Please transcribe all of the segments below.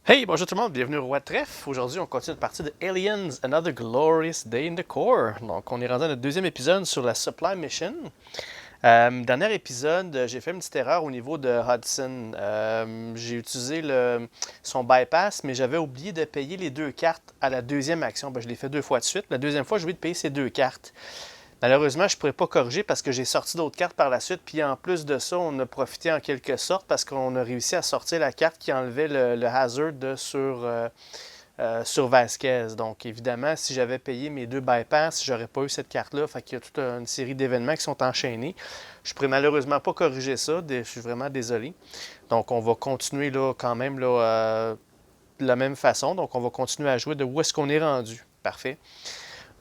Hey, bonjour tout le monde, bienvenue au Roi de Trèfle. Aujourd'hui, on continue notre partie de Aliens, Another Glorious Day in the Core. Donc, on est rendu à notre deuxième épisode sur la Supply Mission. Dernier épisode, j'ai fait une petite erreur au niveau de Hudson. J'ai utilisé son bypass, mais j'avais oublié de payer les deux cartes à la deuxième action. Je l'ai fait deux fois de suite. La deuxième fois, j'ai oublié de payer ces deux cartes. Malheureusement, je ne pourrais pas corriger parce que j'ai sorti d'autres cartes par la suite. Puis en plus de ça, on a profité en quelque sorte parce qu'on a réussi à sortir la carte qui enlevait le hazard sur Vasquez. Donc évidemment, si j'avais payé mes deux bypass, j'aurais pas eu cette carte-là. Fait qu'il y a toute une série d'événements qui sont enchaînés. Je ne pourrais malheureusement pas corriger ça. Je suis vraiment désolé. Donc on va continuer là quand même là, de la même façon. Donc on va continuer à jouer de où est-ce qu'on est rendu. Parfait.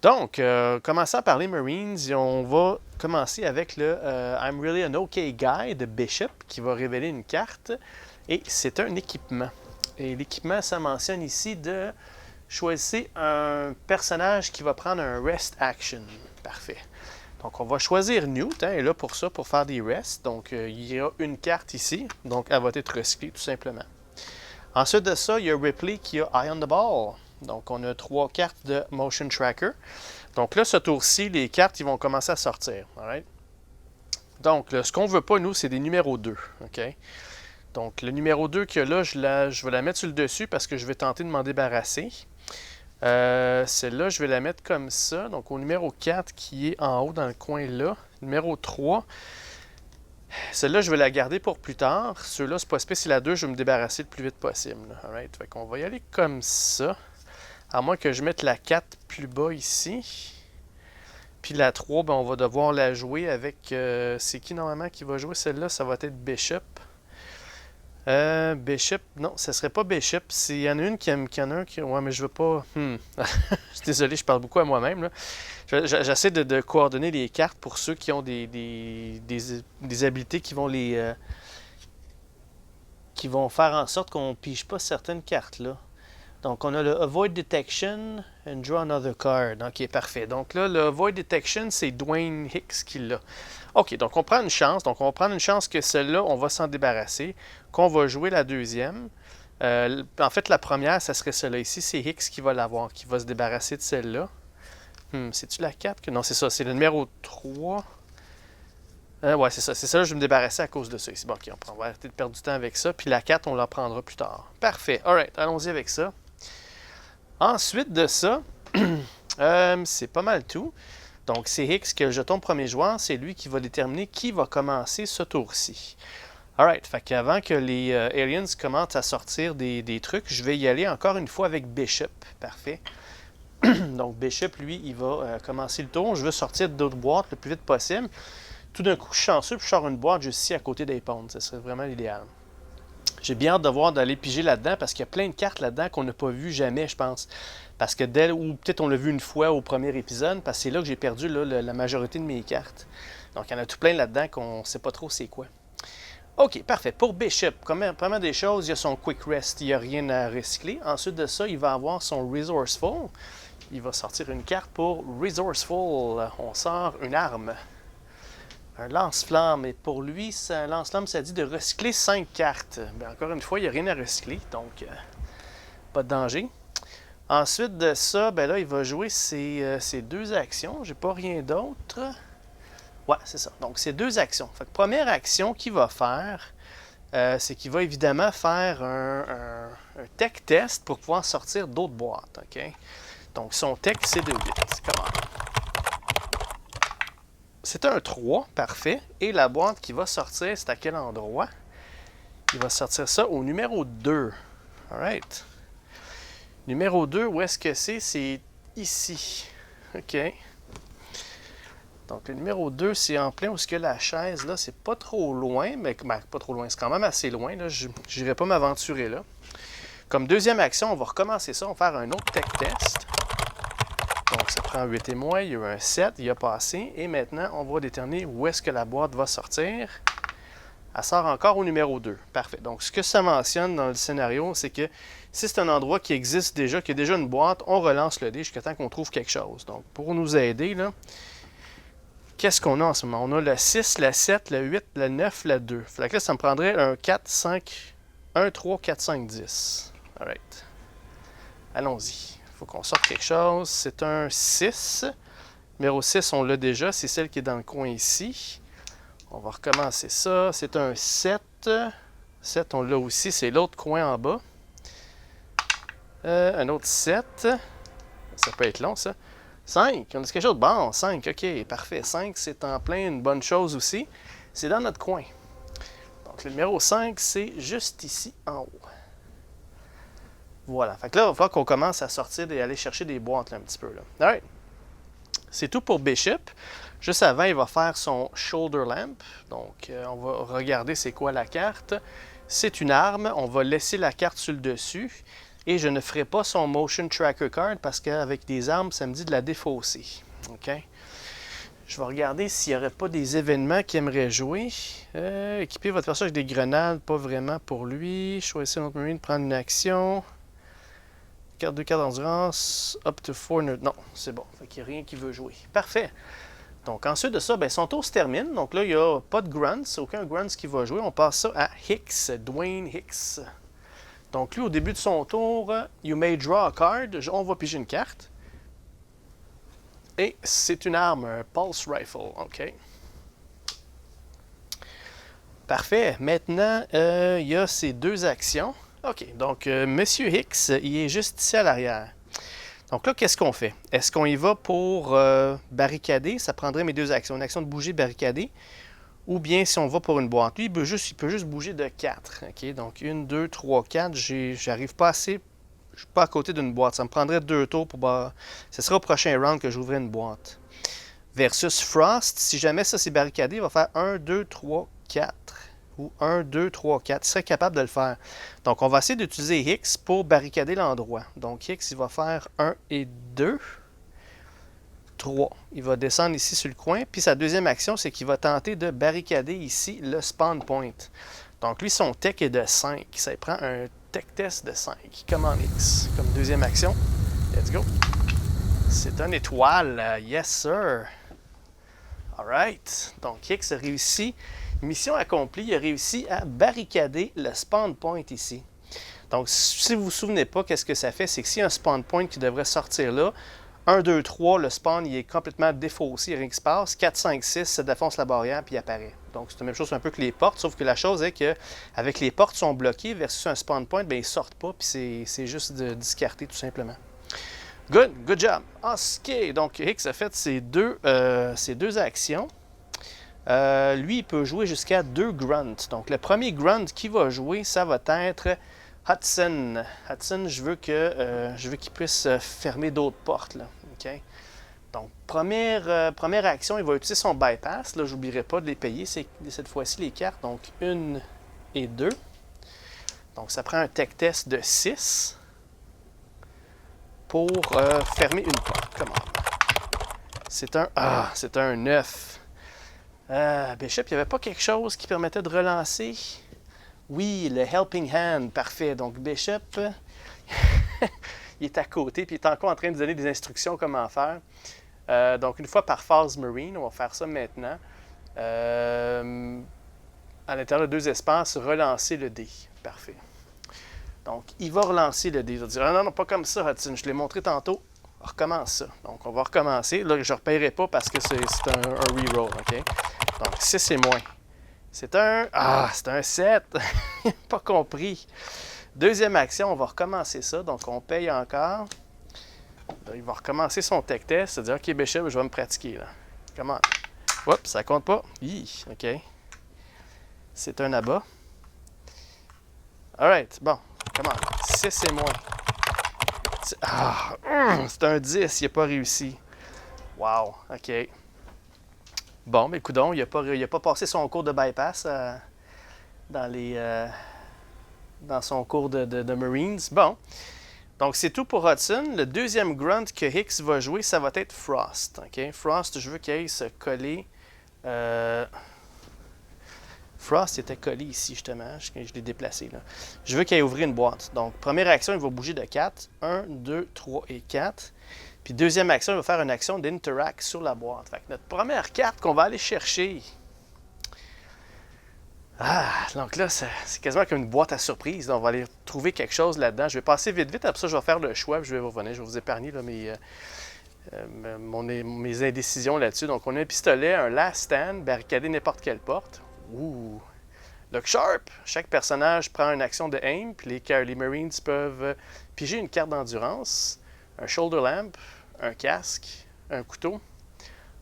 Donc, commençons par les Marines, et on va commencer avec le I'm Really an OK Guy de Bishop qui va révéler une carte et c'est un équipement. Et l'équipement, ça mentionne ici de choisir un personnage qui va prendre un Rest Action. Parfait. Donc, on va choisir Newt, hein, et là pour ça, pour faire des rests. Donc, il y a une carte ici, donc elle va être recyclée tout simplement. Ensuite de ça, il y a Ripley qui a Eye on the Ball. Donc, on a trois cartes de Motion Tracker. Donc là, ce tour-ci, les cartes ils vont commencer à sortir. Alright? Donc, là, ce qu'on ne veut pas, nous, c'est des numéros 2. Okay? Donc, le numéro 2 qu'il y a là, je vais la mettre sur le dessus parce que je vais tenter de m'en débarrasser. Celle-là, je vais la mettre comme ça. Donc, au numéro 4 qui est en haut dans le coin là. Numéro 3. Celle-là, je vais la garder pour plus tard. Ceux-là, c'est pas spécial à 2, je vais me débarrasser le plus vite possible. Alright? Fait qu'on va y aller comme ça. À moins que je mette la 4 plus bas ici. Puis la 3, ben, on va devoir la jouer avec... c'est qui normalement qui va jouer celle-là? Ça va être Bishop. Bishop, non, ça serait pas Bishop. Il y en a une qui en a un qui... Ouais, mais je veux pas... Je suis désolé, je parle beaucoup à moi-même. Là. J'essaie de coordonner les cartes pour ceux qui ont des habiletés qui vont qui vont faire en sorte qu'on ne pige pas certaines cartes là. Donc, on a le Avoid Detection and Draw Another Card. OK, parfait. Donc là, le Avoid Detection, c'est Dwayne Hicks qui l'a. OK, donc on prend une chance. Donc, on va prendre une chance que celle-là, on va s'en débarrasser. Qu'on va jouer la deuxième. En fait, la première, ça serait celle-là ici. C'est Hicks qui va l'avoir, qui va se débarrasser de celle-là. C'est-tu la 4? Non, c'est ça. C'est le numéro 3. Ouais, c'est ça. C'est ça, je vais me débarrasser à cause de ça ici. Bon, OK, on va arrêter de perdre du temps avec ça. Puis la 4, on la prendra plus tard. Parfait. Alright, allons-y avec ça. Ensuite de ça, c'est pas mal tout. Donc, c'est Hicks qui a le jeton premier joueur. C'est lui qui va déterminer qui va commencer ce tour-ci. Alright, fait qu'avant que les Aliens commencent à sortir des trucs, je vais y aller encore une fois avec Bishop. Parfait. Donc, Bishop, lui, il va commencer le tour. Je veux sortir d'autres boîtes le plus vite possible. Tout d'un coup, je suis chanceux, puis je sors une boîte juste ici à côté des ponts. Ce serait vraiment l'idéal. J'ai bien hâte de voir d'aller piger là-dedans parce qu'il y a plein de cartes là-dedans qu'on n'a pas vues jamais, je pense. Parce que ou peut-être on l'a vu une fois au premier épisode, parce que c'est là que j'ai perdu là, la majorité de mes cartes. Donc il y en a tout plein là-dedans qu'on ne sait pas trop c'est quoi. OK, parfait. Pour Bishop, première des choses, il y a son Quick Rest, il n'y a rien à recycler. Ensuite de ça, il va avoir son Resourceful. Il va sortir une carte pour Resourceful. On sort une arme. Un lance-flamme. Et pour lui, un lance-flamme, ça dit de recycler 5 cartes. Bien, encore une fois, il n'y a rien à recycler, donc pas de danger. Ensuite de ça, ben là, il va jouer ses deux actions. J'ai pas rien d'autre. Ouais, c'est ça. Donc, c'est deux actions. Fait que première action qu'il va faire, c'est qu'il va évidemment faire un tech test pour pouvoir sortir d'autres boîtes. OK? Donc, son tech, c'est de 8. Comment? C'est un 3, parfait. Et la boîte qui va sortir, c'est à quel endroit? Il va sortir ça au numéro 2. Alright. Numéro 2, où est-ce que c'est? C'est ici. OK. Donc, le numéro 2, c'est en plein où est-ce que la chaise, là, c'est pas trop loin, mais pas trop loin, c'est quand même assez loin, là. Je n'irai pas m'aventurer là. Comme deuxième action, on va recommencer ça, on va faire un autre tech test. Donc, ça prend 8 et moins, il y a eu un 7, il a passé. Et maintenant, on va déterminer où est-ce que la boîte va sortir. Elle sort encore au numéro 2. Parfait. Donc, ce que ça mentionne dans le scénario, c'est que si c'est un endroit qui existe déjà, qui a déjà une boîte, on relance le dé jusqu'à temps qu'on trouve quelque chose. Donc, pour nous aider, là, qu'est-ce qu'on a en ce moment? On a le 6, le 7, le 8, le 9, le 2. Fait que là, ça me prendrait un 4, 5, 1, 3, 4, 5, 10. Alright. Allons-y. Il faut qu'on sorte quelque chose. C'est un 6. Numéro 6, on l'a déjà. C'est celle qui est dans le coin ici. On va recommencer ça. C'est un 7. 7, on l'a aussi. C'est l'autre coin en bas. Un autre 7. Ça peut être long, ça. 5. On a quelque chose de bon. 5. OK, parfait. 5, c'est en plein une bonne chose aussi. C'est dans notre coin. Donc, le numéro 5, c'est juste ici en haut. Voilà. Fait que là, il va falloir qu'on commence à sortir et aller chercher des boîtes là, un petit peu. Là. Alright. C'est tout pour Bishop. Juste avant, il va faire son Shoulder Lamp. Donc, on va regarder c'est quoi la carte. C'est une arme. On va laisser la carte sur le dessus. Et je ne ferai pas son Motion Tracker Card parce qu'avec des armes, ça me dit de la défausser. OK? Je vais regarder s'il n'y aurait pas des événements qu'il aimerait jouer. Équiper votre personnage avec des grenades, pas vraiment pour lui. Choisissez un autre marine, prendre une action. Carte 2 cartes d'endurance, up to 4. Non, c'est bon. Fait qu'il n'y a rien qui veut jouer. Parfait. Donc, ensuite de ça, ben, son tour se termine. Donc là, il n'y a pas de grunts, aucun grunts qui va jouer. On passe ça à Hicks, Dwayne Hicks. Donc, lui, au début de son tour, you may draw a card. On va piger une carte. Et c'est une arme, un Pulse Rifle. OK. Parfait. Maintenant, il y a ces deux actions. OK. Donc, Monsieur Hicks, il est juste ici à l'arrière. Donc là, qu'est-ce qu'on fait? Est-ce qu'on y va pour barricader? Ça prendrait mes deux actions. Une action de bouger, barricader. Ou bien si on va pour une boîte. Lui, il peut juste bouger de 4. OK? Donc, 1, 2, 3, 4. J'arrive pas assez. Je suis pas à côté d'une boîte. Ça me prendrait 2 tours pour... Ce sera au prochain round que j'ouvrirai une boîte. Versus Frost, si jamais ça c'est barricadé, il va faire 1, 2, 3, 4. Ou 1, 2, 3, 4. Il serait capable de le faire. Donc, on va essayer d'utiliser Hicks pour barricader l'endroit. Donc, Hicks, il va faire 1 et 2. 3. Il va descendre ici sur le coin. Puis sa deuxième action, c'est qu'il va tenter de barricader ici le spawn point. Donc, lui, son tech est de 5. Ça prend un tech test de 5. Comme en X. Comme deuxième action. Let's go. C'est une étoile. Yes, sir. Alright. Donc, Hicks a réussi. Mission accomplie. Il a réussi à barricader le spawn point ici. Donc, si vous ne vous souvenez pas, qu'est-ce que ça fait? C'est que s'il y a un spawn point qui devrait sortir là, 1, 2, 3, le spawn il est complètement défaussé, il n'y a rien qui se passe. 4, 5, 6, ça défonce la barrière puis il apparaît. Donc, c'est la même chose un peu que les portes, sauf que la chose est qu'avec les portes sont bloquées versus un spawn point, bien, ils ne sortent pas puis c'est juste de discarter tout simplement. Good job. OK, donc Hicks a fait ses deux actions. Lui, il peut jouer jusqu'à 2 grunts. Donc, le premier grunt qu'il va jouer, ça va être Hudson. Hudson, je veux qu'il puisse fermer d'autres portes. Là. OK? Donc, première action, il va utiliser son bypass. Là, je n'oublierai pas de les payer cette fois-ci, les cartes. Donc, 1 et 2. Donc, ça prend un tech test de 6 pour fermer une porte. Comment? C'est un 9. Bishop, il n'y avait pas quelque chose qui permettait de relancer? Oui, le Helping Hand, parfait. Donc, Bishop, il est à côté, puis il est encore en train de donner des instructions comment faire. Donc, une fois par phase Marine, on va faire ça maintenant. À l'intérieur de 2 espaces, relancer le dé. Parfait. Donc, il va relancer le dé. Il va dire, non, pas comme ça, Hudson, je l'ai montré tantôt. On recommence ça. Donc, on va recommencer. Là, je ne repayerai pas parce que c'est un reroll, OK? Donc, 6 et moins. C'est un 7. Pas compris. Deuxième action, on va recommencer ça. Donc, on paye encore. Là, il va recommencer son tech test. C'est-à-dire, OK, Bishop, je vais me pratiquer. Là. Comment? Oups, ça compte pas. OK. C'est un abat. Alright, bon. Comment? 6 et moins. C'est un 10. Il n'a pas réussi. Wow. OK. Bon, mais coudonc, il n'a pas passé son cours de bypass dans son cours de Marines. Bon. Donc, c'est tout pour Hudson. Le deuxième grunt que Hicks va jouer, ça va être Frost. OK? Frost, je veux qu'il aille se coller. Frost était collé ici, justement. Je l'ai déplacé, là. Je veux qu'il aille ouvrir une boîte. Donc, première action, il va bouger de 4. 1, 2, 3 et 4. Puis, deuxième action, il va faire une action d'interact sur la boîte. Fait que notre première carte qu'on va aller chercher, Donc là, c'est quasiment comme une boîte à surprise. On va aller trouver quelque chose là-dedans. Je vais passer vite, vite. Après ça, je vais faire le choix. Puis je vais revenir. Je vais vous épargner là, mes indécisions là-dessus. Donc, on a un pistolet, un last stand, barricader n'importe quelle porte. Ouh! Look sharp! Chaque personnage prend une action de aim. Puis les Marines peuvent piger une carte d'endurance, un shoulder lamp, un casque, un couteau.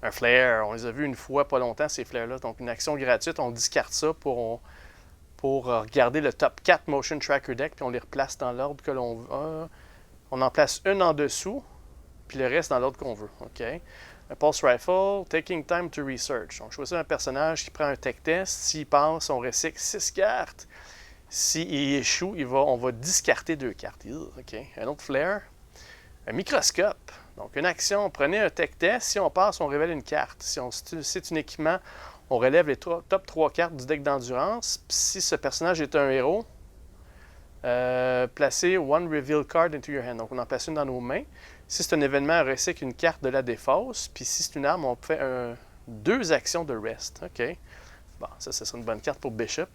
Un flare, on les a vus une fois, pas longtemps, ces flares-là. Donc, une action gratuite, on discarte ça pour regarder le top 4 Motion Tracker Deck, puis on les replace dans l'ordre que l'on veut. On en place une en dessous, puis le reste dans l'ordre qu'on veut. OK? Un Pulse Rifle, Taking Time to Research. On choisit un personnage qui prend un tech test. S'il passe, on recycle 6 cartes. S'il échoue, on va discarter 2 cartes. OK? Un autre flare. Un microscope. Donc, une action, prenez un tech test. Si on passe, on révèle une carte. Si c'est un équipement, on relève les top 3 cartes du deck d'endurance. Si ce personnage est un héros, placez one reveal card into your hand. Donc, on en place une dans nos mains. Si c'est un événement, on recycle une carte de la défausse. Puis si c'est une arme, on fait 2 actions de rest. OK. Bon, ça serait une bonne carte pour Bishop.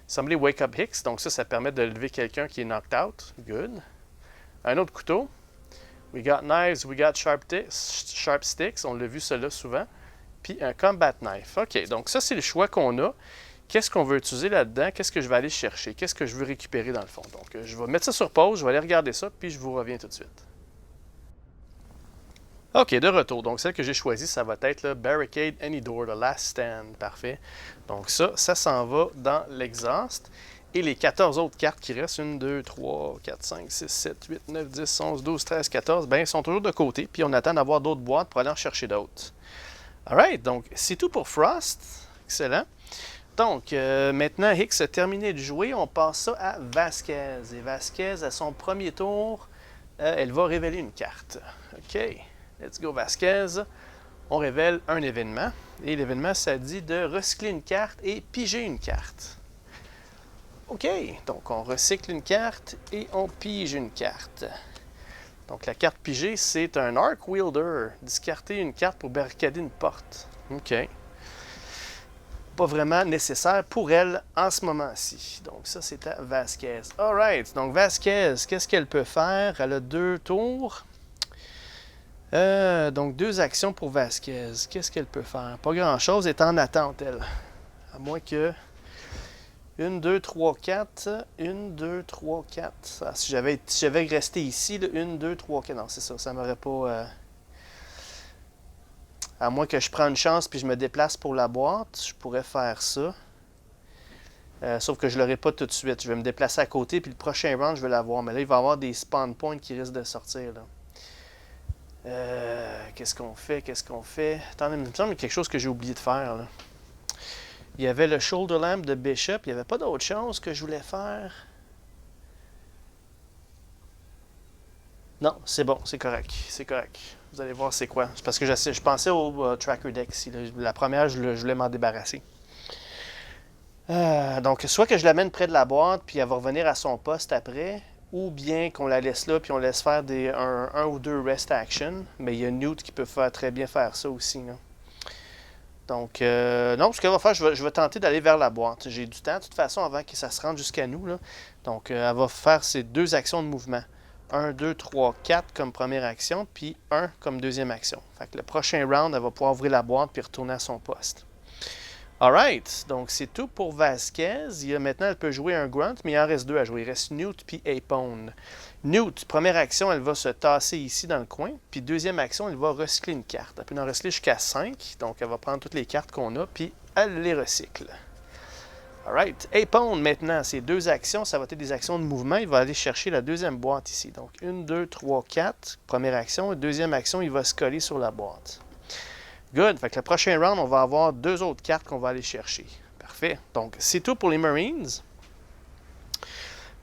Somebody Wake Up Hicks. Donc, ça permet de lever quelqu'un qui est knocked out. Good. Un autre couteau. We got knives, we got sharp sticks. On l'a vu cela souvent. Puis un combat knife. OK, donc ça, c'est le choix qu'on a. Qu'est-ce qu'on veut utiliser là-dedans? Qu'est-ce que je vais aller chercher? Qu'est-ce que je veux récupérer dans le fond? Donc, je vais mettre ça sur pause, je vais aller regarder ça, puis je vous reviens tout de suite. OK, de retour. Donc, celle que j'ai choisie, ça va être le Barricade Any Door, le Last Stand. Parfait. Donc, ça s'en va dans l'exhaust. Et les 14 autres cartes qui restent, 1, 2, 3, 4, 5, 6, 7, 8, 9, 10, 11, 12, 13, 14, bien, ils sont toujours de côté. Puis on attend d'avoir d'autres boîtes pour aller en chercher d'autres. Alright, donc c'est tout pour Frost. Excellent. Donc, maintenant, Hicks a terminé de jouer. On passe ça à Vasquez. Et Vasquez, à son premier tour, elle va révéler une carte. OK, let's go Vasquez. On révèle un événement. Et l'événement, ça dit de recycler une carte et piger une carte. OK, donc on recycle une carte et on pige une carte. Donc la carte pigée, c'est un Arc Wielder. Discarter une carte pour barricader une porte. OK. Pas vraiment nécessaire pour elle en ce moment-ci. Donc ça, c'est à Vasquez. Alright, donc Vasquez, qu'est-ce qu'elle peut faire? Elle a 2 tours. Donc 2 actions pour Vasquez. Qu'est-ce qu'elle peut faire? Pas grand-chose, elle est en attente, elle. À moins que... 1, 2, 3, 4. 1, 2, 3, 4. Ah, si j'avais resté ici, 1, 2, 3, 4. Non, c'est ça. Ça m'aurait pas... À moins que je prenne une chance puis je me déplace pour la boîte, je pourrais faire ça. Sauf que je ne l'aurai pas tout de suite. Je vais me déplacer à côté puis le prochain round, je vais l'avoir. Mais là, il va y avoir des spawn points qui risquent de sortir. Là. Qu'est-ce qu'on fait? Attendez, il me semble qu'il y a quelque chose que j'ai oublié de faire. Là. Il y avait le shoulder lamp de Bishop. Il n'y avait pas d'autre chose que je voulais faire. Non, c'est bon, c'est correct. Vous allez voir c'est quoi. C'est parce que je pensais au tracker deck ici. La première, je voulais m'en débarrasser. Donc, soit que je l'amène près de la boîte, puis elle va revenir à son poste après, ou bien qu'on la laisse là, puis on laisse faire un ou 2 rest action. Mais il y a Newt qui peut très bien faire ça aussi. Là. Donc, non, ce qu'elle va faire, je vais tenter d'aller vers la boîte. J'ai du temps, de toute façon, avant que ça se rende jusqu'à nous. Là. Donc, elle va faire ses 2 actions de mouvement. 1, 2, 3, 4 comme première action, puis 1 comme deuxième action. Fait que le prochain round, elle va pouvoir ouvrir la boîte puis retourner à son poste. Alright, donc c'est tout pour Vasquez. Maintenant, elle peut jouer un Grunt, mais il en reste 2 à jouer. Il reste Newt puis Apone. Newt, première action, elle va se tasser ici dans le coin. Puis deuxième action, elle va recycler une carte. Elle peut en recycler jusqu'à 5. Donc, elle va prendre toutes les cartes qu'on a, puis elle les recycle. Alright, Apone maintenant, c'est 2 actions. Ça va être des actions de mouvement. Il va aller chercher la deuxième boîte ici. Donc, 1, 2, 3, 4. Première action. Deuxième action, il va se coller sur la boîte. Good. Fait que le prochain round, on va avoir 2 autres cartes qu'on va aller chercher. Parfait. Donc, c'est tout pour les Marines.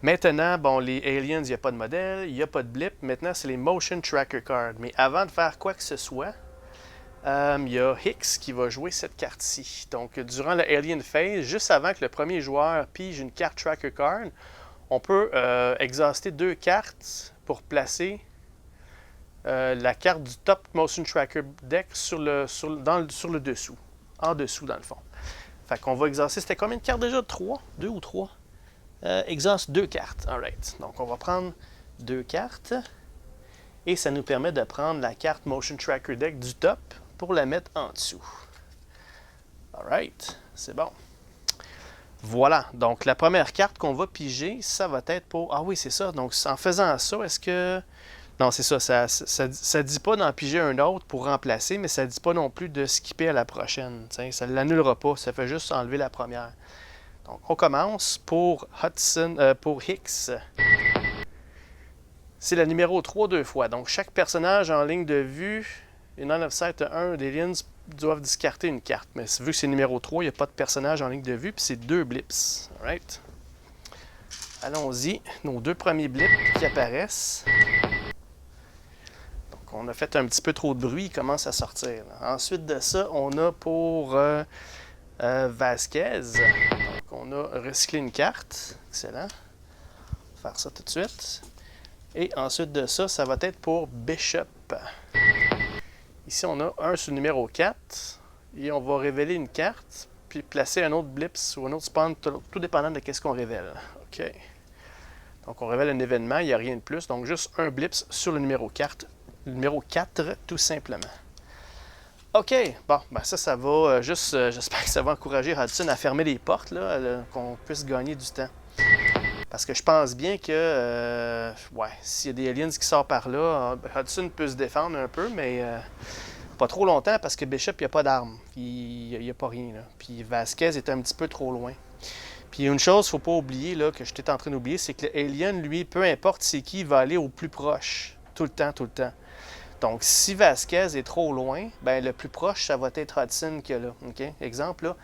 Maintenant, bon, les Aliens, il n'y a pas de modèle, il n'y a pas de blip. Maintenant, c'est les Motion Tracker Cards. Mais avant de faire quoi que ce soit, il y a Hicks qui va jouer cette carte-ci. Donc, durant le Alien Phase, juste avant que le premier joueur pige une carte Tracker Card, on peut exhauster 2 cartes pour placer la carte du Top Motion Tracker Deck sur le dessous. En dessous, dans le fond. Fait qu'on va exaucer, c'était combien de cartes déjà? 3? 2 ou 3? Exauce 2 cartes. Alright. Donc on va prendre 2 cartes. Et ça nous permet de prendre la carte Motion Tracker Deck du top pour la mettre en dessous. Alright. C'est bon. Voilà. Donc la première carte qu'on va piger, ça va être pour... Ah oui, c'est ça. Donc en faisant ça, est-ce que... Non, c'est ça. Ça dit pas d'en piger un autre pour remplacer, mais ça dit pas non plus de skipper à la prochaine. T'sais, ça ne l'annulera pas. Ça fait juste enlever la première. Donc, on commence pour pour Hicks. C'est la numéro 3 deux fois. Donc, chaque personnage en ligne de vue et non offset 1 des lignes doivent discarter une carte. Mais vu que c'est numéro 3, il n'y a pas de personnage en ligne de vue, puis c'est 2 blips. Alright. Allons-y. Nos 2 premiers blips qui apparaissent. Donc, on a fait un petit peu trop de bruit, il commence à sortir. Ensuite de ça, on a pour Vasquez. Donc, on a recyclé une carte. Excellent. On va faire ça tout de suite. Et ensuite de ça, ça va être pour Bishop. Ici, on a un sur le numéro 4. Et on va révéler une carte, puis placer un autre blips ou un autre spawn, tout dépendant de ce qu'on révèle. OK. Donc, on révèle un événement, il n'y a rien de plus. Donc, juste un blips sur le numéro 4. Le numéro 4, tout simplement. OK. Bon, ben ça va j'espère que ça va encourager Hudson à fermer les portes, qu'on puisse gagner du temps. Parce que je pense bien que, s'il y a des aliens qui sortent par là, Hudson peut se défendre un peu, mais pas trop longtemps parce que Bishop, il n'y a pas d'armes. Il n'y a pas rien, là. Puis Vasquez est un petit peu trop loin. Puis une chose, il ne faut pas oublier, là, que j'étais en train d'oublier, c'est que l'alien, lui, peu importe c'est qui, il va aller au plus proche. Tout le temps, tout le temps. Donc, si Vasquez est trop loin, ben le plus proche, ça va être Hudson que là. Okay? Exemple, là,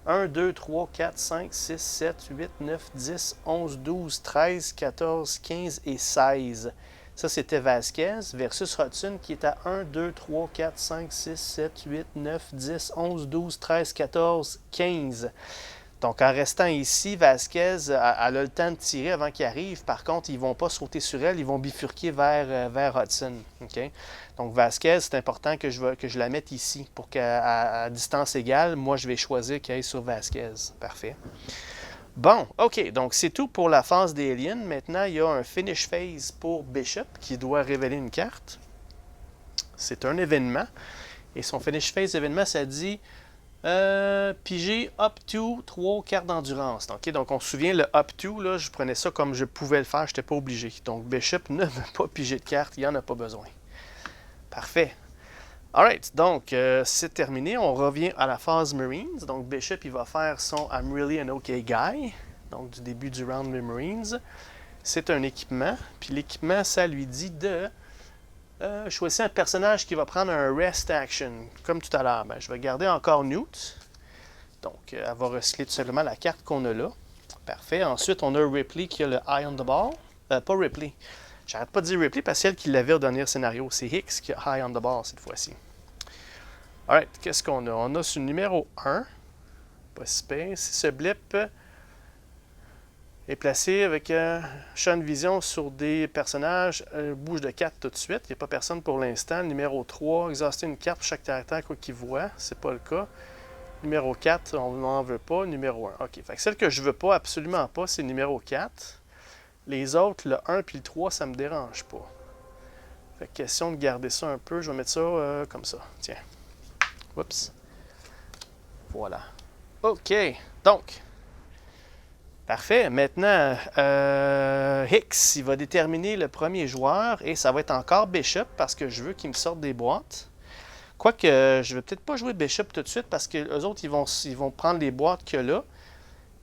1, 2, 3, 4, 5, 6, 7, 8, 9, 10, 11, 12, 13, 14, 15 et 16. Ça, c'était Vasquez versus Hudson qui est à 1, 2, 3, 4, 5, 6, 7, 8, 9, 10, 11, 12, 13, 14, 15. Donc, en restant ici, Vasquez, elle a le temps de tirer avant qu'il arrive. Par contre, ils ne vont pas sauter sur elle, ils vont bifurquer vers Hudson. Okay? Donc, Vasquez, c'est important que je la mette ici pour qu'à distance égale, moi, je vais choisir qu'elle aille sur Vasquez. Parfait. Bon, OK. Donc, c'est tout pour la phase des aliens. Maintenant, il y a un finish phase pour Bishop qui doit révéler une carte. C'est un événement. Et son finish phase événement, ça dit... piger up to 3 cartes d'endurance. Okay, donc, on se souvient, le up to, là, je prenais ça comme je pouvais le faire, je n'étais pas obligé. Donc, Bishop ne veut pas piger de cartes, il n'y en a pas besoin. Parfait. Alright, donc, c'est terminé. On revient à la phase Marines. Donc, Bishop, il va faire son I'm really an okay guy. Donc, du début du round des Marines. C'est un équipement. Puis, l'équipement, ça lui dit de... choisissez un personnage qui va prendre un rest action, comme tout à l'heure. Ben, je vais garder encore Newt. Donc, elle va recycler tout simplement la carte qu'on a là. Parfait. Ensuite, on a Ripley qui a le Eye on the Ball. Pas Ripley. J'arrête pas de dire Ripley parce que c'est elle qui l'avait au dernier scénario. C'est Hicks qui a Eye on the Ball cette fois-ci. Alright, qu'est-ce qu'on a? On a sur le numéro 1. Pas super. Si ce blip est placé avec champ de vision sur des personnages, bouge de 4 tout de suite. Il n'y a pas personne pour l'instant. Numéro 3, exhauster une carte pour chaque caractère quoi qu'il voit. C'est pas le cas. Numéro 4, on n'en veut pas. Numéro 1. OK. Fait que celle que je veux pas, absolument pas, c'est numéro 4. Les autres, le 1 puis le 3, ça me dérange pas. Fait que question de garder ça un peu. Je vais mettre ça comme ça. Tiens. Oups. Voilà. OK. Donc... Parfait. Maintenant, Hicks, il va déterminer le premier joueur et ça va être encore Bishop parce que je veux qu'il me sorte des boîtes. Quoique, je ne vais peut-être pas jouer Bishop tout de suite parce que les autres, ils vont prendre les boîtes qu'il y a là.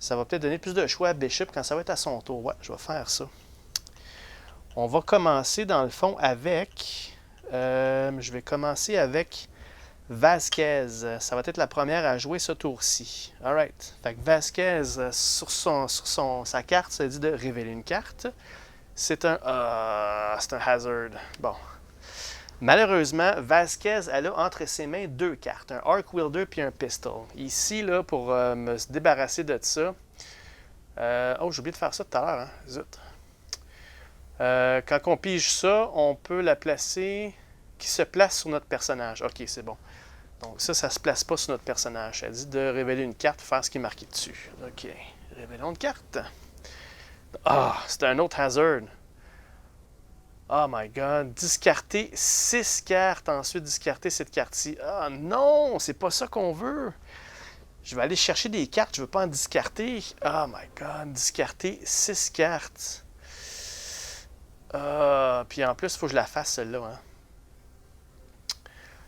Ça va peut-être donner plus de choix à Bishop quand ça va être à son tour. Ouais, je vais faire ça. On va commencer dans le fond avec... je vais commencer avec... Vasquez, ça va être la première à jouer ce tour-ci. Alright. Fait que Vasquez, sur sa carte, ça dit de révéler une carte. C'est un hazard. Bon. Malheureusement, Vasquez, elle a entre ses mains 2 cartes, un Arc Wielder puis un Pistol. Ici, là, pour me débarrasser de ça... j'ai oublié de faire ça tout à l'heure, hein? Zut. Quand on pige ça, on peut la placer... qui se place sur notre personnage. OK, c'est bon. Donc ça se place pas sur notre personnage. Ça dit de révéler une carte, faire ce qui est marqué dessus. OK. Révélons une carte. Ah, c'est un autre hazard. Oh my god. Discarter 6 cartes, ensuite discarter cette carte-ci. Ah non, c'est pas ça qu'on veut. Je vais aller chercher des cartes, je veux pas en discarter. Oh my god, discarter 6 cartes. Puis en plus, il faut que je la fasse celle-là. Hein.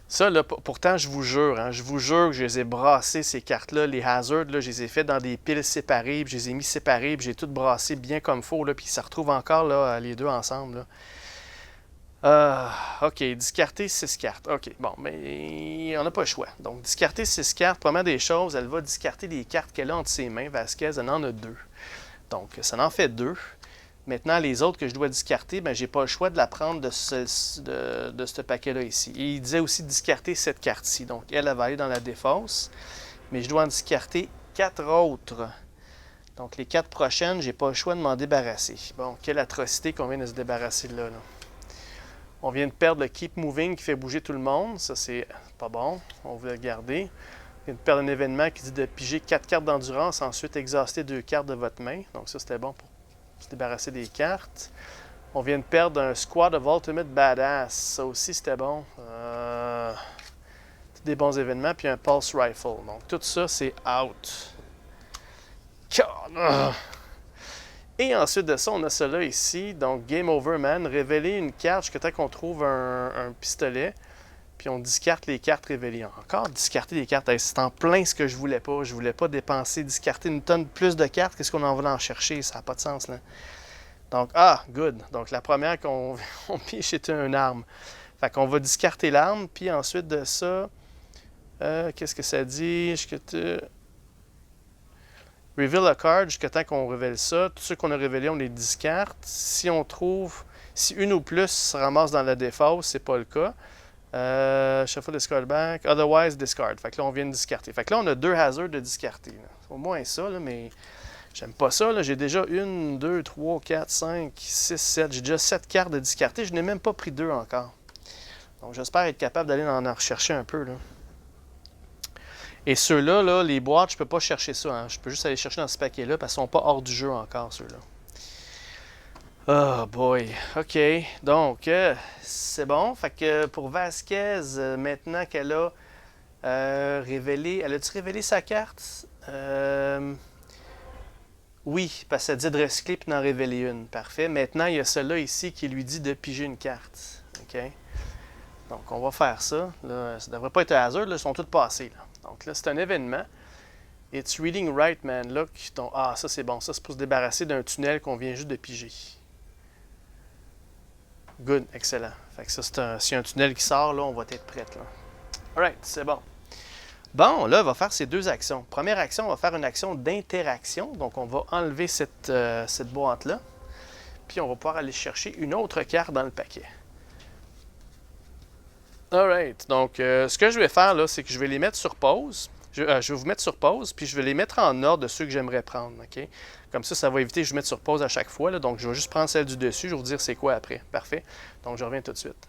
Ça, là, pourtant, je vous jure que je les ai brassées, ces cartes-là. Les hazards, là, je les ai fait dans des piles séparées, puis je les ai mis séparées, puis j'ai tout brassé bien comme il faut, là, puis ça retrouve encore là, les deux ensemble. Là. OK, discarter 6 cartes. OK, bon, mais on n'a pas le choix. Donc, discarter 6 cartes, première des choses, elle va discarter les cartes qu'elle a entre ses mains. Vasquez, elle en a 2. Donc, ça en fait 2. Maintenant, les autres que je dois discarter, ben, j'ai pas le choix de la prendre de ce paquet-là ici. Et il disait aussi de discarter cette carte-ci. Donc, elle va aller dans la défausse. Mais je dois en discarter 4 autres. Donc, les 4 prochaines, j'ai pas le choix de m'en débarrasser. Bon, quelle atrocité qu'on vient de se débarrasser de là. On vient de perdre le Keep Moving qui fait bouger tout le monde. Ça, c'est pas bon. On voulait le garder. On vient de perdre un événement qui dit de piger 4 cartes d'endurance, ensuite exhauster 2 cartes de votre main. Donc, ça, c'était bon pour se débarrasser des cartes. On vient de perdre un Squad of Ultimate Badass. Ça aussi, c'était bon. Des bons événements. Puis un Pulse Rifle. Donc, tout ça, c'est out. Et ensuite de ça, on a cela ici. Donc, Game Over, man. Révéler une carte jusqu'à temps qu'on trouve un pistolet. Puis on discarte les cartes révélées. Encore discarter les cartes. C'est en plein ce que je voulais pas. Je voulais pas dépenser, discarter une tonne plus de cartes. Qu'est-ce qu'on en voulait en chercher? Ça n'a pas de sens, là. Donc, good. Donc, la première qu'on pige, c'était une arme. Fait qu'on va discarter l'arme. Puis ensuite de ça, qu'est-ce que ça dit? Reveal a card jusqu'à temps qu'on révèle ça. Tous ceux qu'on a révélés, on les discarte. Si on trouve... Si une ou plus se ramasse dans la défausse, c'est pas le cas. Shuffle discard back. Otherwise, discard. Fait que là, on vient de discarter. Fait que là, on a 2 hazards de discarter. Là. Au moins ça, là, mais j'aime pas ça. Là. J'ai déjà 1, 2, 3, 4, 5, 6, 7. J'ai déjà 7 cartes de discarter. Je n'ai même pas pris 2 encore. Donc, j'espère être capable d'aller en rechercher un peu. Là. Et ceux-là, là, les boîtes, je peux pas chercher ça. Hein. Je peux juste aller chercher dans ce paquet-là parce qu'ils sont pas hors du jeu encore, ceux-là. Oh boy, ok, donc c'est bon, fait que pour Vasquez, maintenant qu'elle a révélé, elle a-tu révélé sa carte? Oui, parce que ça dit de recycler puis d'en révéler une, parfait. Maintenant, il y a celle-là ici qui lui dit de piger une carte, ok? Donc on va faire ça, là, ça devrait pas être un hasard, là, ils sont tous passés, là. Donc là, c'est un événement. It's reading right, man, look. Donc, ça c'est bon, ça c'est pour se débarrasser d'un tunnel qu'on vient juste de piger. Good, excellent. Fait que ça, s'il y a un tunnel qui sort, là, on va être prête. Alright, c'est bon. Bon, là, on va faire ces 2 actions. Première action, on va faire une action d'interaction. Donc, on va enlever cette boîte-là. Puis, on va pouvoir aller chercher une autre carte dans le paquet. Alright, donc, ce que je vais faire, là, c'est que je vais les mettre sur pause. Je vais vous mettre sur pause, puis je vais les mettre en ordre de ceux que j'aimerais prendre, OK? Comme ça va éviter que je mette sur pause à chaque fois. Là, donc, je vais juste prendre celle du dessus. Je vais vous dire c'est quoi après. Parfait. Donc, je reviens tout de suite.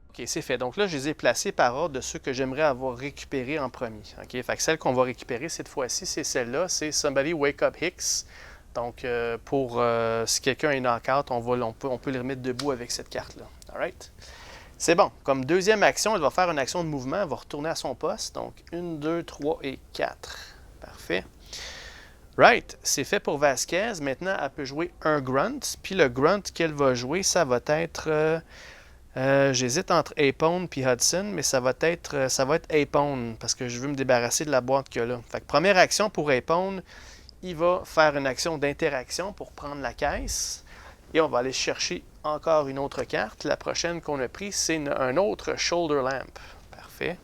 OK, c'est fait. Donc là, je les ai placés par ordre de ceux que j'aimerais avoir récupérés en premier. OK? Fait que celle qu'on va récupérer cette fois-ci, c'est celle-là. C'est Somebody Wake Up Hicks. Donc, si quelqu'un est knock-out, on peut les remettre debout avec cette carte-là. All right? C'est bon. Comme deuxième action, elle va faire une action de mouvement. Elle va retourner à son poste. Donc, 1, 2, 3 et 4. Parfait. Right. C'est fait pour Vasquez. Maintenant, elle peut jouer un grunt. Puis le grunt qu'elle va jouer, ça va être... j'hésite entre Apone et Hudson, mais ça va être Apone parce que je veux me débarrasser de la boîte qu'il y a là. Fait que première action pour Apone, il va faire une action d'interaction pour prendre la caisse. Et on va aller chercher encore une autre carte. La prochaine qu'on a prise, c'est un autre Shoulder Lamp. Parfait.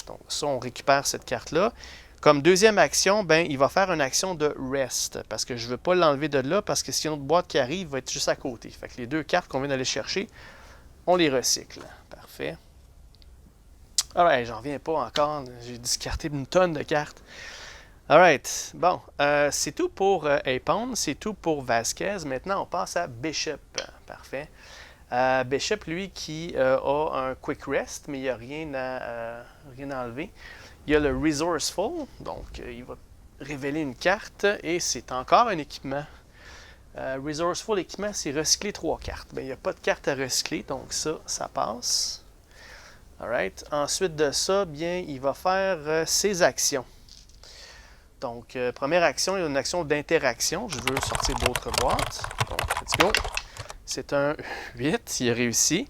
Donc ça, on récupère cette carte-là. Comme deuxième action, ben, il va faire une action de rest. Parce que je ne veux pas l'enlever de là, parce que si une autre boîte qui arrive, il va être juste à côté. Fait que les 2 cartes qu'on vient d'aller chercher, on les recycle. Parfait. Alright, j'en reviens pas encore. J'ai discarté une tonne de cartes. Alright, bon, c'est tout pour Apone, c'est tout pour Vasquez. Maintenant, on passe à Bishop. Parfait. Bishop, lui, qui a un Quick Rest, mais il n'y a rien à enlever. Il y a le Resourceful, donc il va révéler une carte, et c'est encore un équipement. Resourceful équipement, c'est recycler 3 cartes. Ben, il n'y a pas de carte à recycler, donc ça passe. Alright. Ensuite de ça, bien, il va faire ses actions. Donc, première action, il y a une action d'interaction. Je veux sortir d'autres boîtes. Donc, let's go. C'est un 8, il a réussi.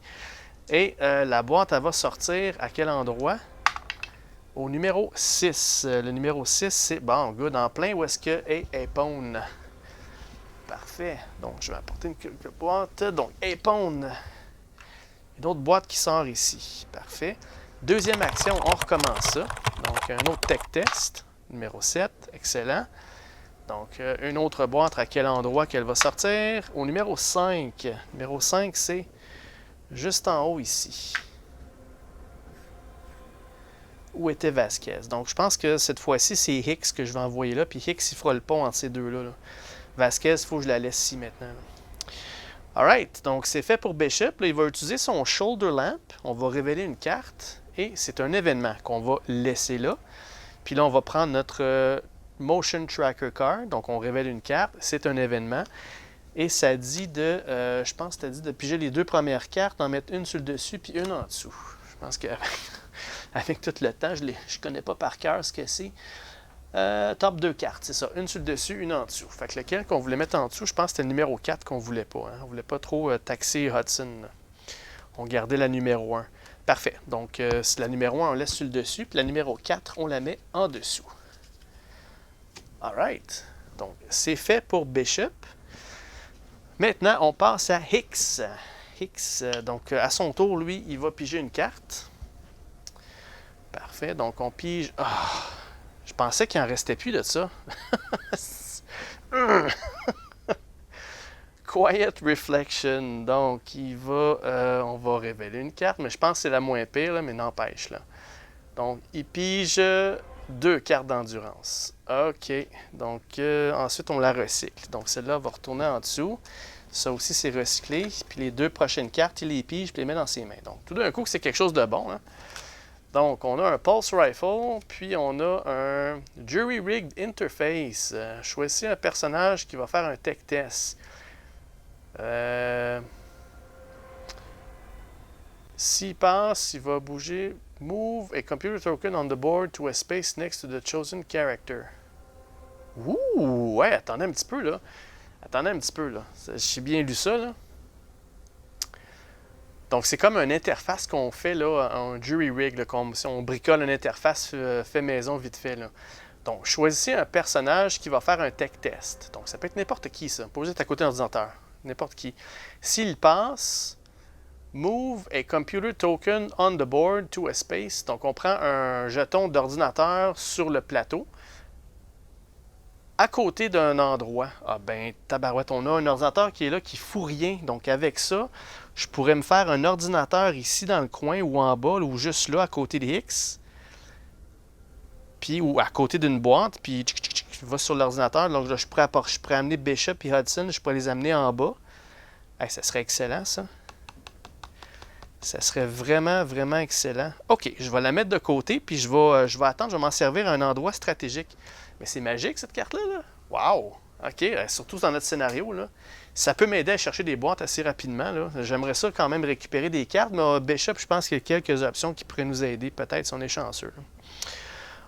Et la boîte, elle va sortir à quel endroit? Au numéro 6. Le numéro 6, c'est, bon, good, en plein, où est-ce que est Epone? Parfait. Donc, je vais apporter quelques boîtes. Donc, Epone. Une autre boîte qui sort ici. Parfait. Deuxième action, on recommence ça. Donc, un autre tech test. Numéro 7. Excellent. Donc, une autre boîte à quel endroit qu'elle va sortir? Au numéro 5. Numéro 5, c'est juste en haut ici. Où était Vasquez? Donc, je pense que cette fois-ci, c'est Hicks que je vais envoyer là. Puis Hicks, il fera le pont entre ces deux-là. Là. Vasquez, il faut que je la laisse ici maintenant. Alright, donc c'est fait pour Bishop. Là, il va utiliser son Shoulder Lamp. On va révéler une carte. Et c'est un événement qu'on va laisser là. Puis là, on va prendre notre Motion Tracker Card. Donc, on révèle une carte. C'est un événement. Et ça dit de, je pense que ça dit de piger les 2 premières cartes, en mettre une sur le dessus puis une en dessous. Je pense qu'avec tout le temps, je ne connais pas par cœur ce que c'est. Top 2 cartes, c'est ça. Une sur le dessus, une en dessous. Fait que lequel qu'on voulait mettre en dessous, je pense que c'était le numéro 4 qu'on voulait pas. Hein? On voulait pas trop taxer Hudson. On gardait la numéro 1. Parfait. Donc, la numéro 1, on laisse sur le dessus. Puis la numéro 4, on la met en dessous. Alright. Donc, c'est fait pour Bishop. Maintenant, on passe à Hicks. Hicks, donc, à son tour, lui, il va piger une carte. Parfait. Donc, on pige... Oh, je pensais qu'il en restait plus de ça. Quiet Reflection. Donc, on va révéler une carte, mais je pense que c'est la moins pire, là, mais n'empêche. Là. Donc, il pige 2 cartes d'endurance. OK. Donc, ensuite, on la recycle. Donc, celle-là va retourner en dessous. Ça aussi, c'est recyclé. Puis les 2 prochaines cartes, il les pige et les met dans ses mains. Donc, tout d'un coup, c'est quelque chose de bon. Hein? Donc, on a un Pulse Rifle, puis on a un Jury Rigged Interface. Choisis un personnage qui va faire un tech test. S'il passe, il va bouger. Move a computer token on the board to a space next to the chosen character. Ouh, ouais, attendez un petit peu, là. J'ai bien lu ça, là. Donc, c'est comme une interface qu'on fait, là, en jury rig, là, comme si on bricole une interface fait maison vite fait, là. Donc, choisissez un personnage qui va faire un tech test. Donc, ça peut être n'importe qui, ça. Pas juste à côté de l'ordinateur. N'importe qui. S'il passe, move a computer token on the board to a space. Donc, on prend un jeton d'ordinateur sur le plateau à côté d'un endroit. Ah ben, tabarouette, on a un ordinateur qui est là, qui fout rien. Donc, avec ça, je pourrais me faire un ordinateur ici dans le coin ou en bas, ou juste là, à côté des X. Puis, ou à côté d'une boîte, puis je vais sur l'ordinateur. Donc, là, je pourrais amener Bishop et Hudson, je pourrais les amener en bas. Hey, ça serait excellent, ça. Ça serait vraiment, vraiment excellent. OK, je vais la mettre de côté, puis je vais attendre, je vais m'en servir à un endroit stratégique. Mais c'est magique, cette carte-là. Là. Wow! OK, surtout dans notre scénario. Là. Ça peut m'aider à chercher des boîtes assez rapidement. Là. J'aimerais ça quand même récupérer des cartes, mais Bishop, je pense qu'il y a quelques options qui pourraient nous aider, peut-être, si on est chanceux. Là.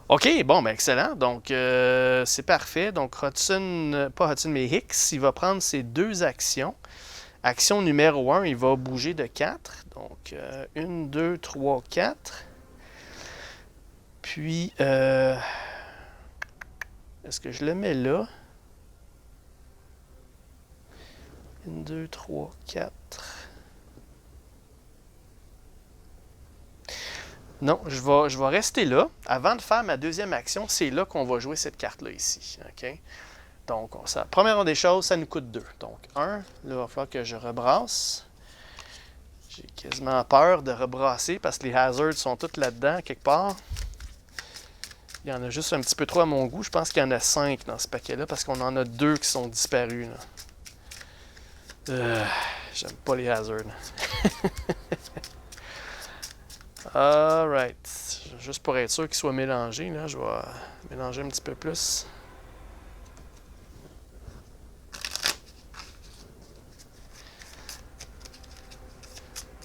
OK, bon, ben excellent. Donc, c'est parfait. Donc, pas Hudson, mais Hicks, il va prendre ses 2 actions. Action numéro 1, il va bouger de 4. Donc, 1, 2, 3, 4. Puis, est-ce que je le mets là? 1, 2, 3, 4. Non, je vais rester là. Avant de faire ma deuxième action, c'est là qu'on va jouer cette carte-là ici. OK? Donc, première des choses, ça nous coûte 2. Donc, 1, là, il va falloir que je rebrasse. J'ai quasiment peur de rebrasser parce que les hazards sont tous là-dedans, quelque part. Il y en a juste un petit peu trop à mon goût. Je pense qu'il y en a 5 dans ce paquet-là parce qu'on en a 2 qui sont disparus. Là. J'aime pas les hazards. Alright. Juste pour être sûr qu'ils soient mélangés, là, je vais mélanger un petit peu plus.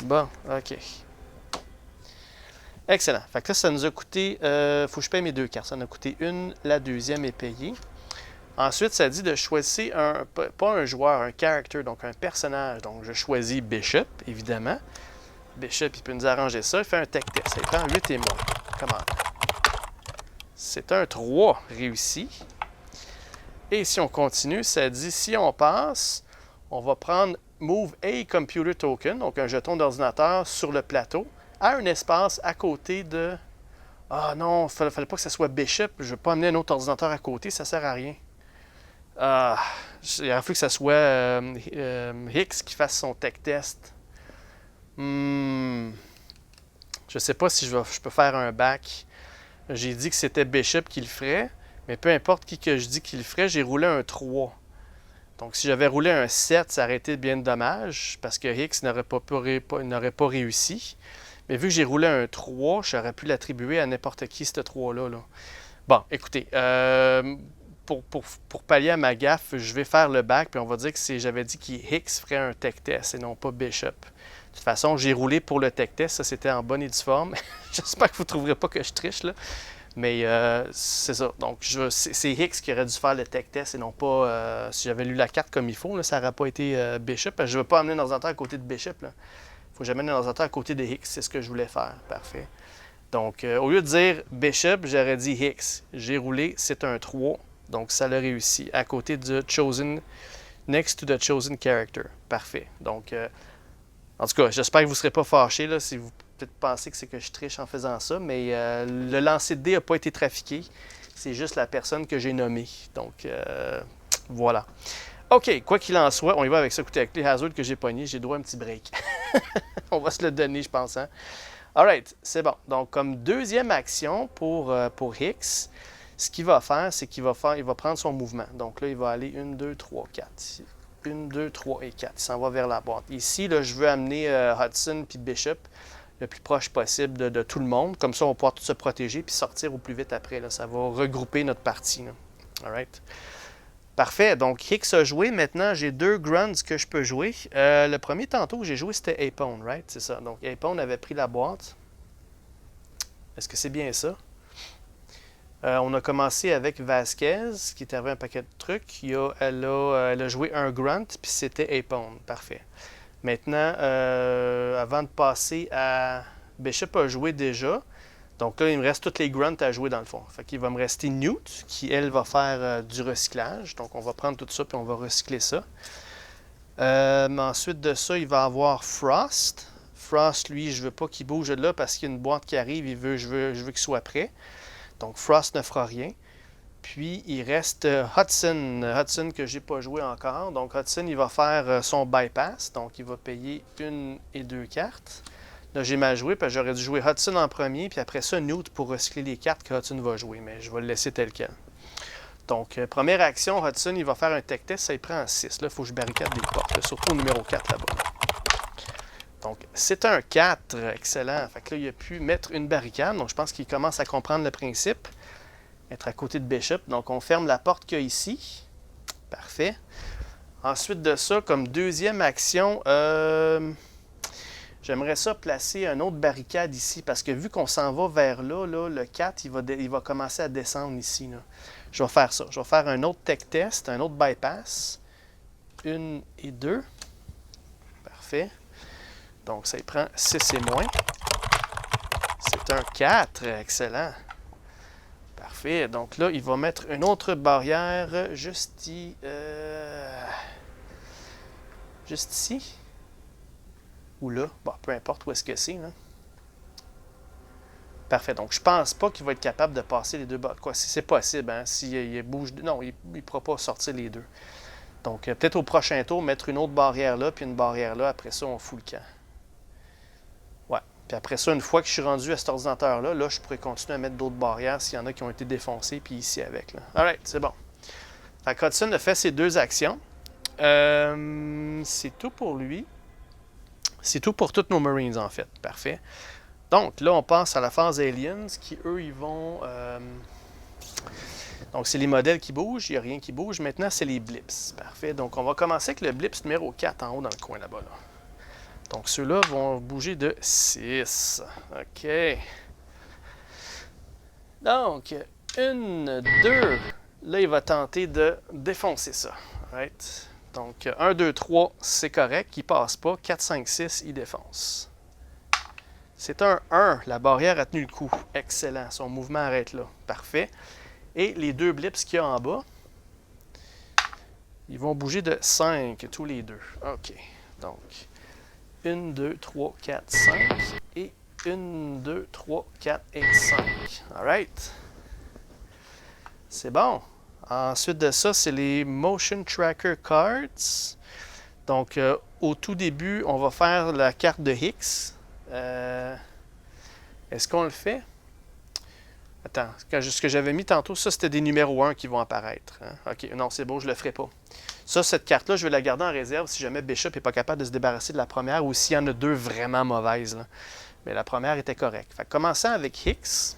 Bon, ok. Excellent. Fait que là, ça nous a coûté... faut que je paye mes 2 cartes. Ça nous a coûté une, la deuxième est payée. Ensuite, ça dit de choisir pas un joueur, un character, donc un personnage. Donc, je choisis Bishop, évidemment. Bishop, il peut nous arranger ça. Il fait un tech test. Ça prend 8 et moins. Comment? C'est un 3 réussi. Et si on continue, ça dit si on passe, on va prendre Move a Computer Token, donc un jeton d'ordinateur sur le plateau, à un espace à côté de... Ah non, fallait pas que ça soit Bishop. Je ne veux pas amener un autre ordinateur à côté, ça sert à rien. Il aurait fallu que ça soit Hicks qui fasse son tech test. Je sais pas si je peux faire un back. J'ai dit que c'était Bishop qui le ferait, mais peu importe qui que je dis qu'il le ferait, j'ai roulé un 3. Donc si j'avais roulé un 7, ça aurait été bien dommage, parce que Hicks n'aurait pas réussi. Mais vu que j'ai roulé un 3, j'aurais pu l'attribuer à n'importe qui, ce 3-là. Là. Bon, écoutez, pour pallier à ma gaffe, je vais faire le back, puis on va dire que j'avais dit qu'Hicks ferait un tech test et non pas Bishop. De toute façon, j'ai roulé pour le tech test, ça c'était en bonne et due forme. J'espère que vous ne trouverez pas que je triche, là. Mais c'est ça. Donc, c'est Hicks qui aurait dû faire le tech test et non pas... si j'avais lu la carte comme il faut, là, ça n'aurait pas été Bishop. Parce que je ne veux pas amener un ordinateur à côté de Bishop. Il faut que j'amène un ordinateur à côté de Hicks. C'est ce que je voulais faire. Parfait. Donc, au lieu de dire Bishop, j'aurais dit Hicks. J'ai roulé, c'est un 3. Donc, ça l'a réussi. À côté de Chosen, next to the Chosen Character. Parfait. Donc, en tout cas, j'espère que vous ne serez pas fâchés là, si vous peut-être pensez que c'est que je triche en faisant ça, mais le lancer de dés n'a pas été trafiqué. C'est juste la personne que j'ai nommée. Donc, voilà. OK, quoi qu'il en soit, on y va avec ça. Écoutez, avec les hazards que j'ai pognés, j'ai droit à un petit break. On va se le donner, je pense. Hein? Alright, c'est bon. Donc, comme deuxième action pour Hicks, ce qu'il va faire, c'est il va prendre son mouvement. Donc là, il va aller 1, 2, 3, 4. 1, 2, 3 et 4. Il s'en va vers la boîte. Ici, là, je veux amener Hudson puis Bishop le plus proche possible de tout le monde. Comme ça, on va pouvoir tous se protéger puis sortir au plus vite après. Là. Ça va regrouper notre partie. Là. Alright. Parfait. Donc, Hicks a joué. Maintenant, j'ai 2 grunts que je peux jouer. Le premier tantôt que j'ai joué, c'était Apone, right? C'est ça. Donc, Apone avait pris la boîte. Est-ce que c'est bien ça? On a commencé avec Vasquez, qui est arrivé un paquet de trucs. Elle a joué un grunt, puis c'était Apone. Parfait. Maintenant, avant de passer à... Bishop a joué déjà. Donc là, il me reste toutes les grunts à jouer dans le fond. Fait qu'il va me rester Newt, qui, elle, va faire du recyclage. Donc, on va prendre tout ça, puis on va recycler ça. Ensuite de ça, il va avoir Frost. Frost, lui, je veux pas qu'il bouge de là parce qu'il y a une boîte qui arrive. Je veux qu'il soit prêt. Donc, Frost ne fera rien. Puis, il reste Hudson. Hudson que je n'ai pas joué encore. Donc, Hudson, il va faire son bypass. Donc, il va payer 1 et 2 cartes. Là, j'ai mal joué parce que j'aurais dû jouer Hudson en premier. Puis après ça, Newt pour recycler les cartes que Hudson va jouer. Mais je vais le laisser tel quel. Donc, première action, Hudson, il va faire un tech test. Ça, il prend en 6. Là, il faut que je barricade des portes. Là, surtout au numéro 4 là-bas. Donc, c'est un 4. Excellent. Fait que là, il a pu mettre une barricade. Donc, je pense qu'il commence à comprendre le principe. Être à côté de Bishop. Donc, on ferme la porte qu'il y a ici. Parfait. Ensuite de ça, comme deuxième action, j'aimerais ça placer une autre barricade ici. Parce que vu qu'on s'en va vers là, le 4, il va commencer à descendre ici. Là. Je vais faire ça. Je vais faire un autre tech test, un autre bypass. 1 et 2. Parfait. Donc, ça y prend 6 et moins. C'est un 4. Excellent. Parfait. Donc là, il va mettre une autre barrière juste ici. Juste ici. Ou là. Bon, peu importe où est-ce que c'est. Là. Parfait. Donc, je pense pas qu'il va être capable de passer les deux barrières. Quoi, si c'est possible, hein? S'il bouge... Non, il ne pourra pas sortir les deux. Donc, peut-être au prochain tour, mettre une autre barrière là, puis une barrière là. Après ça, on fout le camp. Ouais. Puis après ça, une fois que je suis rendu à cet ordinateur-là, là, je pourrais continuer à mettre d'autres barrières s'il y en a qui ont été défoncées, puis ici avec. Là. Alright, c'est bon. Fait que Hudson a fait ses 2 actions. C'est tout pour lui. C'est tout pour tous nos Marines, en fait. Parfait. Donc, là, on passe à la phase Aliens, qui, eux, ils vont... Donc, c'est les modèles qui bougent. Il n'y a rien qui bouge. Maintenant, c'est les blips. Parfait. Donc, on va commencer avec le blips numéro 4 en haut dans le coin là-bas. Là. Donc, ceux-là vont bouger de 6. OK. Donc, 1, 2. Là, il va tenter de défoncer ça. Right? Donc, 1, 2, 3, c'est correct. Il passe pas. 4, 5, 6, il défonce. C'est un 1. La barrière a tenu le coup. Excellent. Son mouvement arrête là. Parfait. Et les deux blips qu'il y a en bas, ils vont bouger de 5, tous les deux. OK. Donc, 1, 2, 3, 4, 5. Et 1, 2, 3, 4 et 5. Alright. C'est bon. Ensuite de ça, c'est les Motion Tracker Cards. Donc, au tout début, on va faire la carte de Hicks. Est-ce qu'on le fait? Attends, ce que j'avais mis tantôt, ça, c'était des numéros 1 qui vont apparaître. Hein? OK, non, c'est beau, je ne le ferai pas. Ça, cette carte-là, je vais la garder en réserve si jamais Bishop n'est pas capable de se débarrasser de la première ou s'il y en a deux vraiment mauvaises. Là. Mais la première était correcte. Fait que, commençant avec Hicks.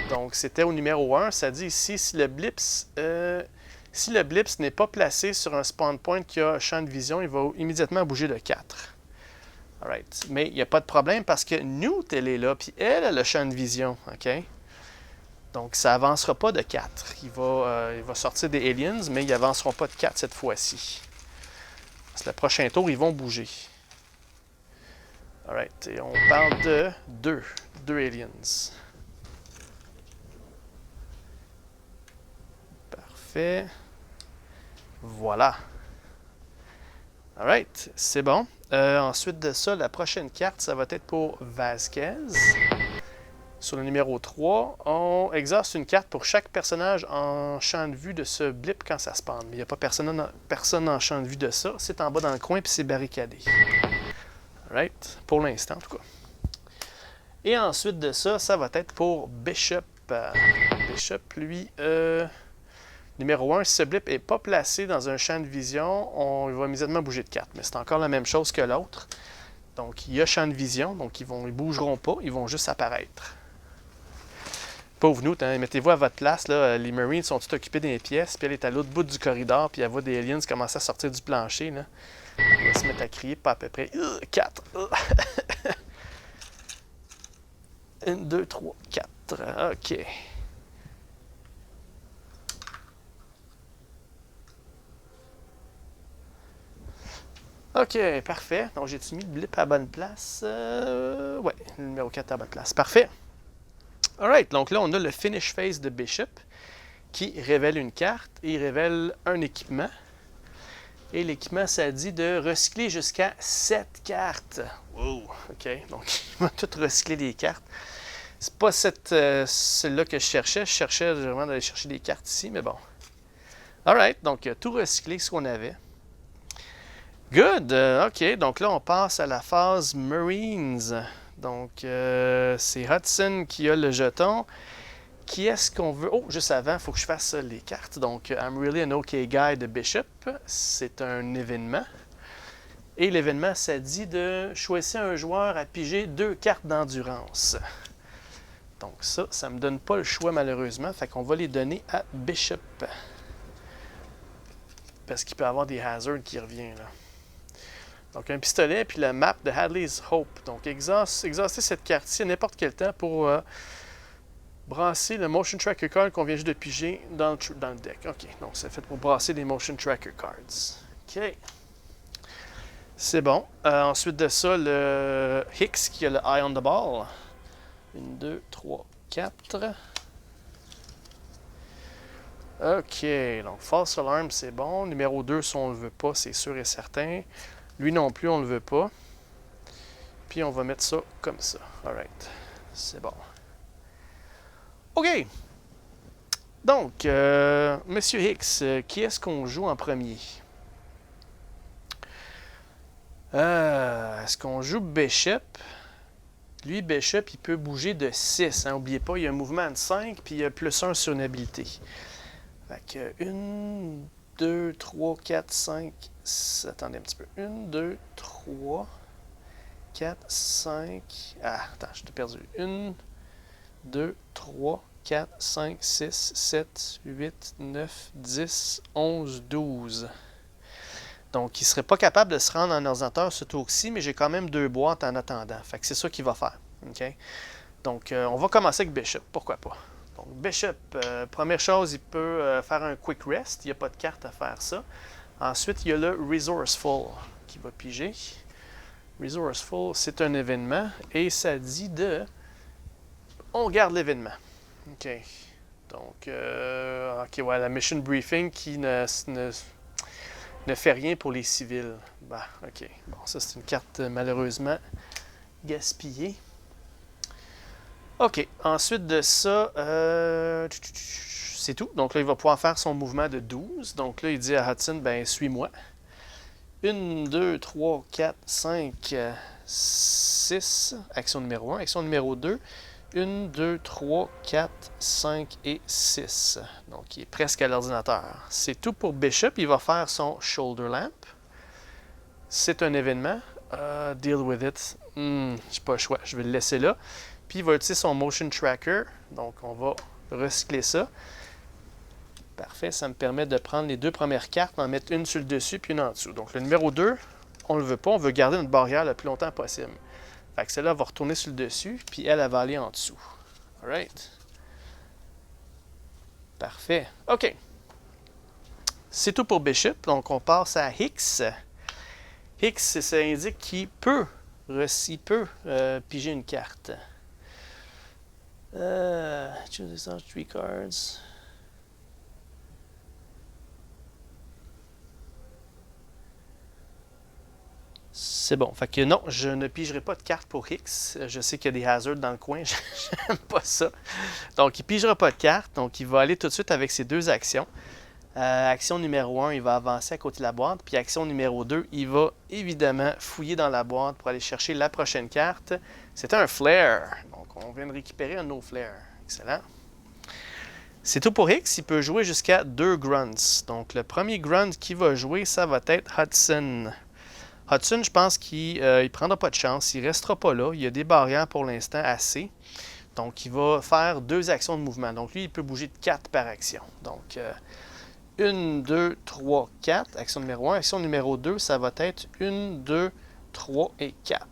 Donc, c'était au numéro 1. Ça dit ici, si le blips n'est pas placé sur un spawn point qui a champ de vision, il va immédiatement bouger de 4. Alright. Mais il n'y a pas de problème parce que Newt, elle est là, puis elle a le champ de vision. OK? Donc, ça n'avancera pas de 4. Il va sortir des aliens, mais ils n'avanceront pas de 4 cette fois-ci. Parce que le prochain tour, ils vont bouger. Alright. Et on parle de 2. 2 aliens. Parfait. Voilà. Alright. C'est bon. Ensuite de ça, la prochaine carte, ça va être pour Vasquez. Sur le numéro 3, on exerce une carte pour chaque personnage en champ de vue de ce blip quand ça spawn. Mais il n'y a pas personne en champ de vue de ça. C'est en bas dans le coin puis c'est barricadé. Alright? Pour l'instant, en tout cas. Et ensuite de ça, ça va être pour Bishop. Bishop, lui, numéro 1, si ce blip n'est pas placé dans un champ de vision, il va immédiatement bouger de 4. Mais c'est encore la même chose que l'autre. Donc, il y a champ de vision, donc ils ne bougeront pas, ils vont juste apparaître. Pauvre Newt, hein, mettez-vous à votre place, là, les Marines sont tous occupés des pièces, puis elle est à l'autre bout du corridor, puis elle voit des aliens commencer à sortir du plancher. Là. Elle va se mettre à crier, pas à peu près 4. 1, 2, 3, 4. OK. OK, parfait. Donc, j'ai-tu mis le blip à la bonne place? Ouais, le numéro 4 à la bonne place. Parfait. Alright, donc là, on a le finish phase de Bishop qui révèle une carte et il révèle un équipement. Et l'équipement, ça dit de recycler jusqu'à 7 cartes. Wow, OK. Donc, il va tout recycler les cartes. C'est pas celle-là que je cherchais. Je cherchais vraiment d'aller chercher des cartes ici, mais bon. Alright, donc tout recycler ce qu'on avait. Good. OK, donc là, on passe à la phase Marines. Donc, c'est Hudson qui a le jeton. Qui est-ce qu'on veut? Oh, juste avant, il faut que je fasse les cartes. Donc, I'm really an OK guy de Bishop. C'est un événement. Et l'événement, ça dit de choisir un joueur à piger 2 cartes d'endurance. Donc ça ne me donne pas le choix malheureusement. Fait qu'on va les donner à Bishop. Parce qu'il peut y avoir des hazards qui reviennent là. Donc, un pistolet, puis la map de Hadley's Hope. Donc, exaucer cette carte-ci à n'importe quel temps pour brasser le Motion Tracker Card qu'on vient juste de piger dans le deck. OK, donc c'est fait pour brasser des Motion Tracker Cards. OK. C'est bon. Ensuite de ça, le Hicks qui a le Eye on the Ball. 1, 2, 3, 4. OK, donc False Alarm, c'est bon. Numéro 2, si on ne le veut pas, c'est sûr et certain. Lui non plus, on ne le veut pas. Puis on va mettre ça comme ça. Alright. C'est bon. OK. Donc, Monsieur Hicks, qui est-ce qu'on joue en premier? Est-ce qu'on joue Bishop? Lui, Bishop, il peut bouger de 6. N'oubliez pas, il y a un mouvement de 5, puis il y a +1 sur une habilité. Fait que 1, 2, 3, 4, 5, attendez un petit peu. 1, 2, 3, 4, 5. Ah, attends, je t'ai perdu. 1, 2, 3, 4, 5, 6, 7, 8, 9, 10, 11, 12. Donc, il ne serait pas capable de se rendre en ordinateur ce tour-ci, mais j'ai quand même 2 boîtes en attendant. Fait que c'est ça qu'il va faire. Okay? Donc, on va commencer avec Bishop. Pourquoi pas? Donc, Bishop, première chose, il peut faire un quick rest. Il n'y a pas de carte à faire ça. Ensuite, il y a le Resourceful qui va piger. Resourceful, c'est un événement et ça dit de... On garde l'événement. OK. Donc, OK, ouais, la Mission Briefing qui ne fait rien pour les civils. Bah, OK. Bon, ça, c'est une carte malheureusement gaspillée. OK. Ensuite de ça, c'est tout. Donc là, il va pouvoir faire son mouvement de 12. Donc là, il dit à Hudson, ben, suis-moi. 1, 2, 3, 4, 5, 6. Action numéro 1. Action numéro 2. 1, 2, 3, 4, 5 et 6. Donc, il est presque à l'ordinateur. C'est tout pour Bishop. Il va faire son Shoulder Lamp. C'est un événement. Deal with it. J'ai pas le choix. Je vais le laisser là. Puis, il va utiliser son Motion Tracker. Donc, on va recycler ça. Parfait. Ça me permet de prendre les 2 premières cartes, en mettre une sur le dessus puis une en dessous. Donc, le numéro 2, on ne le veut pas. On veut garder notre barrière le plus longtemps possible. Fait que celle-là va retourner sur le dessus, puis elle va aller en dessous. Alright. Parfait. OK. C'est tout pour Bishop. Donc, on passe à Hicks. Hicks, ça indique qu'il peut piger une carte. Choose this on 3 cards. C'est bon. Fait que non, je ne pigerai pas de carte pour Hicks. Je sais qu'il y a des hazards dans le coin. J'aime pas ça. Donc, il ne pigera pas de carte. Donc, il va aller tout de suite avec ses 2 actions. Action numéro 1, il va avancer à côté de la boîte. Puis action numéro 2, il va évidemment fouiller dans la boîte pour aller chercher la prochaine carte. C'est un Flare. Donc, on vient de récupérer un No Flare. Excellent. C'est tout pour Hicks. Il peut jouer jusqu'à 2 Grunts. Donc, le premier Grunt qu'il va jouer, ça va être Hudson. Hudson, je pense qu'il ne prendra pas de chance. Il ne restera pas là. Il y a des barrières pour l'instant assez. Donc, il va faire 2 actions de mouvement. Donc, lui, il peut bouger de 4 par action. Donc, 1, 2, 3, 4. Action numéro 1. Action numéro 2, ça va être 1, 2, 3 et 4.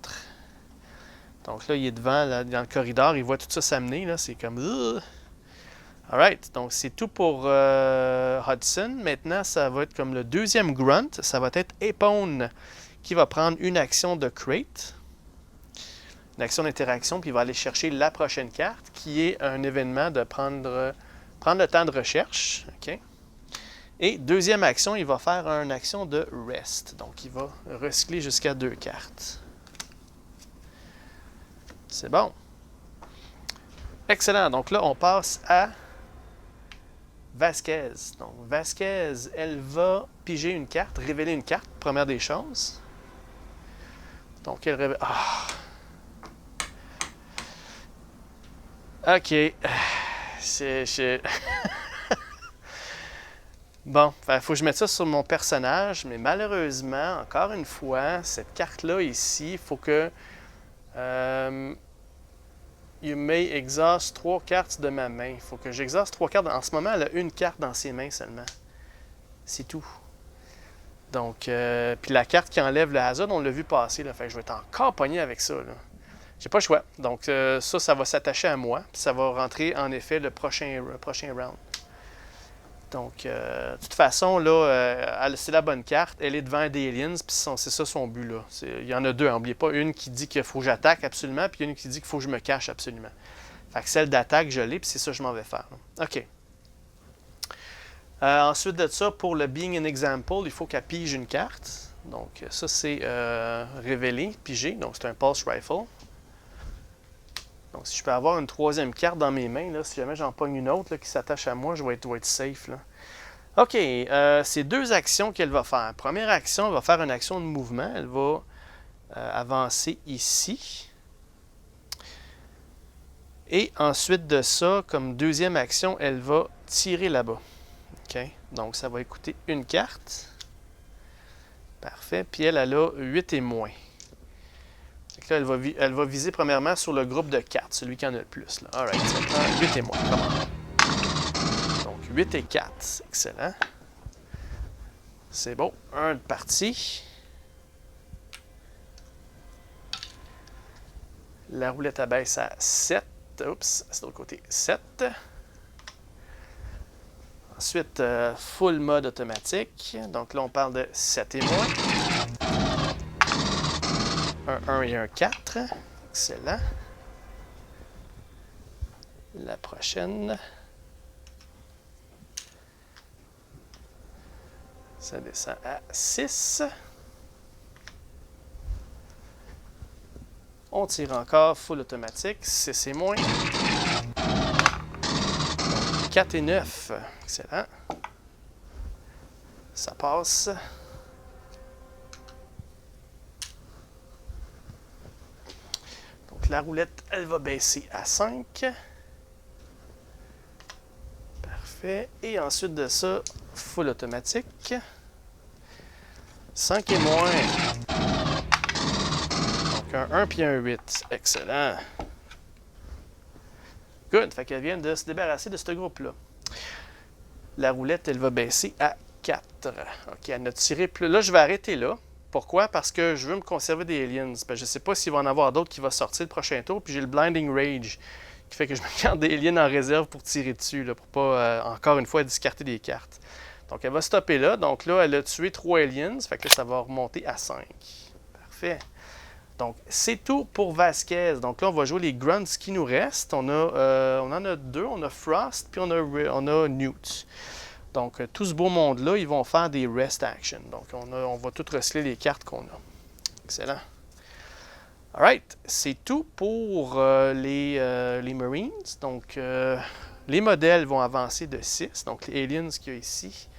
Donc là, il est devant, là, dans le corridor. Il voit tout ça s'amener. C'est comme... Alright. Donc, c'est tout pour Hudson. Maintenant, ça va être comme le deuxième grunt. Ça va être Epone, qui va prendre une action de crate, une action d'interaction, puis il va aller chercher la prochaine carte, qui est un événement de prendre le temps de recherche. Okay? Et deuxième action, il va faire une action de rest. Donc, il va recycler jusqu'à 2 cartes. C'est bon. Excellent. Donc là, on passe à Vasquez. Donc, Vasquez, elle va piger une carte, révéler une carte, première des choses. Donc, elle révèle... OK. Bon, il faut que je mette ça sur mon personnage, mais malheureusement, encore une fois, cette carte-là ici, il faut que... You may exhaust 3 cartes de ma main. Il faut que j'exhauste 3 cartes. En ce moment, elle a une carte dans ses mains seulement. C'est tout. Donc, puis la carte qui enlève le hazard, on l'a vu passer. Là, fait que je vais être encore pogné avec ça. J'ai pas le choix. Donc, ça va s'attacher à moi. Puis ça va rentrer, en effet, le prochain round. Donc, de toute façon, là, c'est la bonne carte. Elle est devant des aliens. Puis c'est ça son but. Là. Il y en a 2. N'oubliez pas. Une qui dit qu'il faut que j'attaque absolument. Puis une qui dit qu'il faut que je me cache absolument. Fait que celle d'attaque, je l'ai. Puis c'est ça que je m'en vais faire. Là. OK. Ensuite de ça, pour le Being an Example, il faut qu'elle pige une carte. Donc, ça, c'est révélé, pigé. Donc, c'est un Pulse Rifle. Donc, si je peux avoir une 3e carte dans mes mains, là, si jamais j'en pogne une autre là, qui s'attache à moi, je vais être safe. Là. OK, c'est 2 actions qu'elle va faire. Première action, elle va faire une action de mouvement. Elle va avancer ici. Et ensuite de ça, comme deuxième action, elle va tirer là-bas. OK. Donc, ça va coûter une carte. Parfait. Puis elle a 8 et moins. Donc là, elle va viser premièrement sur le groupe de 4, celui qui en a le plus. Là. Alright, ça prend 8 et moins. Donc, 8 et 4. Excellent. C'est bon. Un de parti. La roulette abaisse à 7. Oups, c'est de l'autre côté. 7. Ensuite, full mode automatique. Donc là, on parle de 7 et moins. Un 1 et un 4. Excellent. La prochaine. Ça descend à 6. On tire encore, full automatique, 6 et moins. 4 et 9. Excellent. Ça passe. Donc la roulette, elle va baisser à 5. Parfait. Et ensuite de ça, full automatique. 5 et moins. Donc un 1 puis un 8. Excellent. Good. Fait qu'elle vient de se débarrasser de ce groupe-là. La roulette, elle va baisser à 4. OK, elle a tiré plus. Là, je vais arrêter là. Pourquoi? Parce que je veux me conserver des aliens. Je ne sais pas s'il va en avoir d'autres qui vont sortir le prochain tour. Puis j'ai le Blinding Rage qui fait que je me garde des aliens en réserve pour tirer dessus, là, pour pas, encore une fois, discarter des cartes. Donc, elle va stopper là. Donc là, elle a tué 3 aliens. Fait que là, ça va remonter à 5. Parfait. Donc, c'est tout pour Vasquez. Donc là, on va jouer les grunts qui nous restent. On en a 2. On a Frost, puis on a Newt. Donc, tout ce beau monde-là, ils vont faire des rest actions. Donc, on va tout recycler les cartes qu'on a. Excellent. Alright, c'est tout pour les Marines. Donc, les modèles vont avancer de 6. Donc, les aliens qu'il y a ici,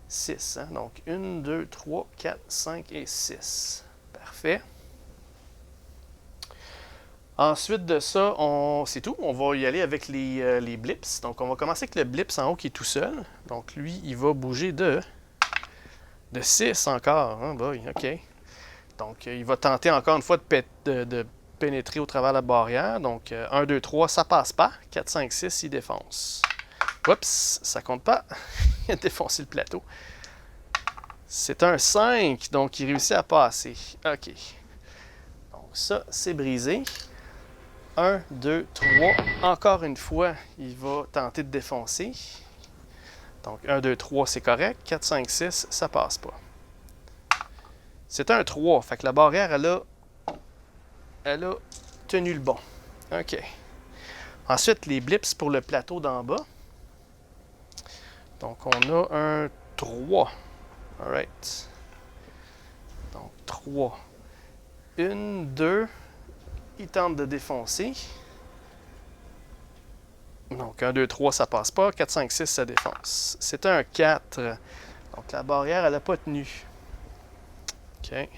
6. Hein? Donc, 1, 2, 3, 4, 5 et 6. Parfait. Ensuite de ça, c'est tout. On va y aller avec les blips. Donc, on va commencer avec le blips en haut qui est tout seul. Donc, lui, il va bouger de 6 encore. Hein? Boy, OK. Donc, il va tenter encore une fois de pénétrer au travers de la barrière. Donc, 1, 2, 3, ça passe pas. 4, 5, 6, il défonce. Oups, ça compte pas. Il a défoncé le plateau. C'est un 5, donc il réussit à passer. OK. Donc, ça, c'est brisé. 1, 2, 3. Encore une fois, il va tenter de défoncer. Donc, 1, 2, 3, c'est correct. 4, 5, 6, ça passe pas. C'est un 3. Fait que la barrière, elle a tenu le bon. OK. Ensuite, les blips pour le plateau d'en bas. Donc, on a un 3. Alright. Donc, 3. 1, 2. Il tente de défoncer. Donc, 1, 2, 3, ça passe pas. 4, 5, 6, ça défonce. C'est un 4. Donc, la barrière, elle n'a pas tenu. OK.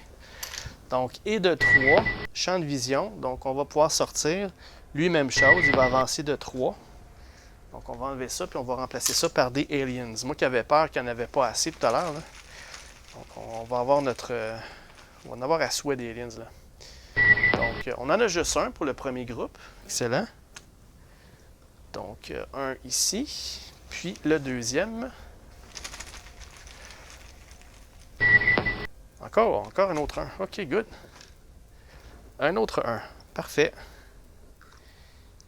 Donc, et de 3, champ de vision. Donc, on va pouvoir sortir. Lui, même chose, il va avancer de 3. Donc, on va enlever ça, puis on va remplacer ça par des aliens. Moi qui avais peur qu'il n'y en avait pas assez tout à l'heure. Donc, on va avoir on va en avoir à souhait des aliens, là. Donc, on en a juste un pour le premier groupe. Excellent. Donc, un ici. Puis le deuxième. Encore un autre 1. OK, good. Un autre 1. Parfait.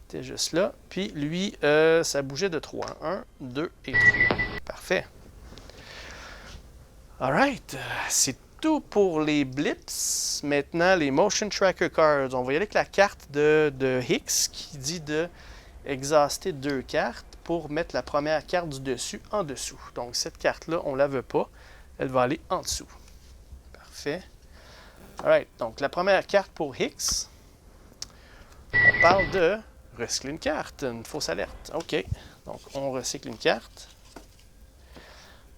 C'était juste là. Puis lui, ça bougeait de 3. 1, 2 et 3. Parfait. Alright. C'est tout pour les blips. Maintenant, les motion tracker cards. On va y aller avec la carte de Hicks qui dit de exhauster 2 cartes pour mettre la première carte du dessus en dessous. Donc, cette carte-là, on ne la veut pas. Elle va aller en dessous. Parfait. Alright. Donc, la première carte pour Hicks. On parle de recycler une carte. Une fausse alerte. OK. Donc, on recycle une carte.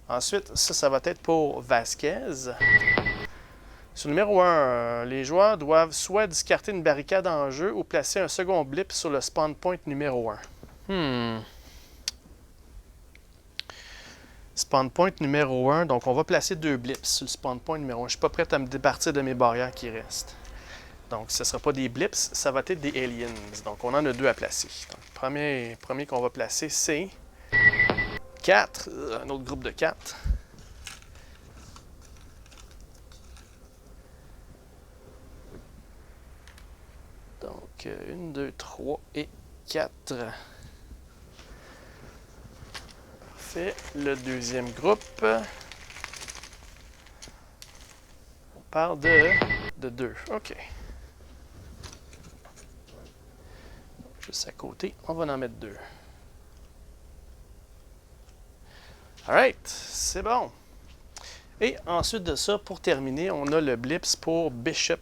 Ensuite, ça va être pour Vasquez. Sur le numéro 1, les joueurs doivent soit discarter une barricade en jeu ou placer un second blip sur le spawn point numéro 1. Spawn point numéro 1. Donc, on va placer 2 blips sur le spawn point numéro 1. Je ne suis pas prêt à me départir de mes barrières qui restent. Donc, ce ne sera pas des blips, ça va être des aliens. Donc, on en a 2 à placer. Donc, le premier qu'on va placer, c'est 4. Un autre groupe de 4. Donc, 1, 2, 3 et 4. Parfait. Le deuxième groupe. On parle de 2. OK. Juste à côté, on va en mettre 2. Alright, c'est bon. Et ensuite de ça, pour terminer, on a le blips pour Bishop.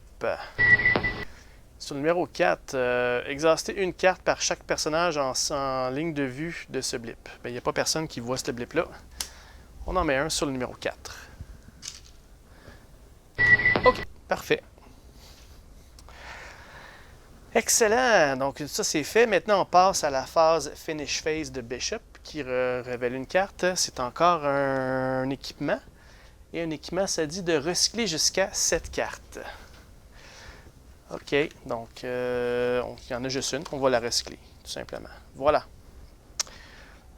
Sur le numéro 4, exhauster une carte par chaque personnage en ligne de vue de ce blip. Il n'y a pas personne qui voit ce blip-là. On en met un sur le numéro 4. OK, parfait. Excellent! Donc ça c'est fait. Maintenant on passe à la phase Finish Phase de Bishop qui révèle une carte. C'est encore un équipement. Et un équipement, ça dit de recycler jusqu'à 7 cartes. OK, donc il y en a juste une, on va la recycler, tout simplement. Voilà.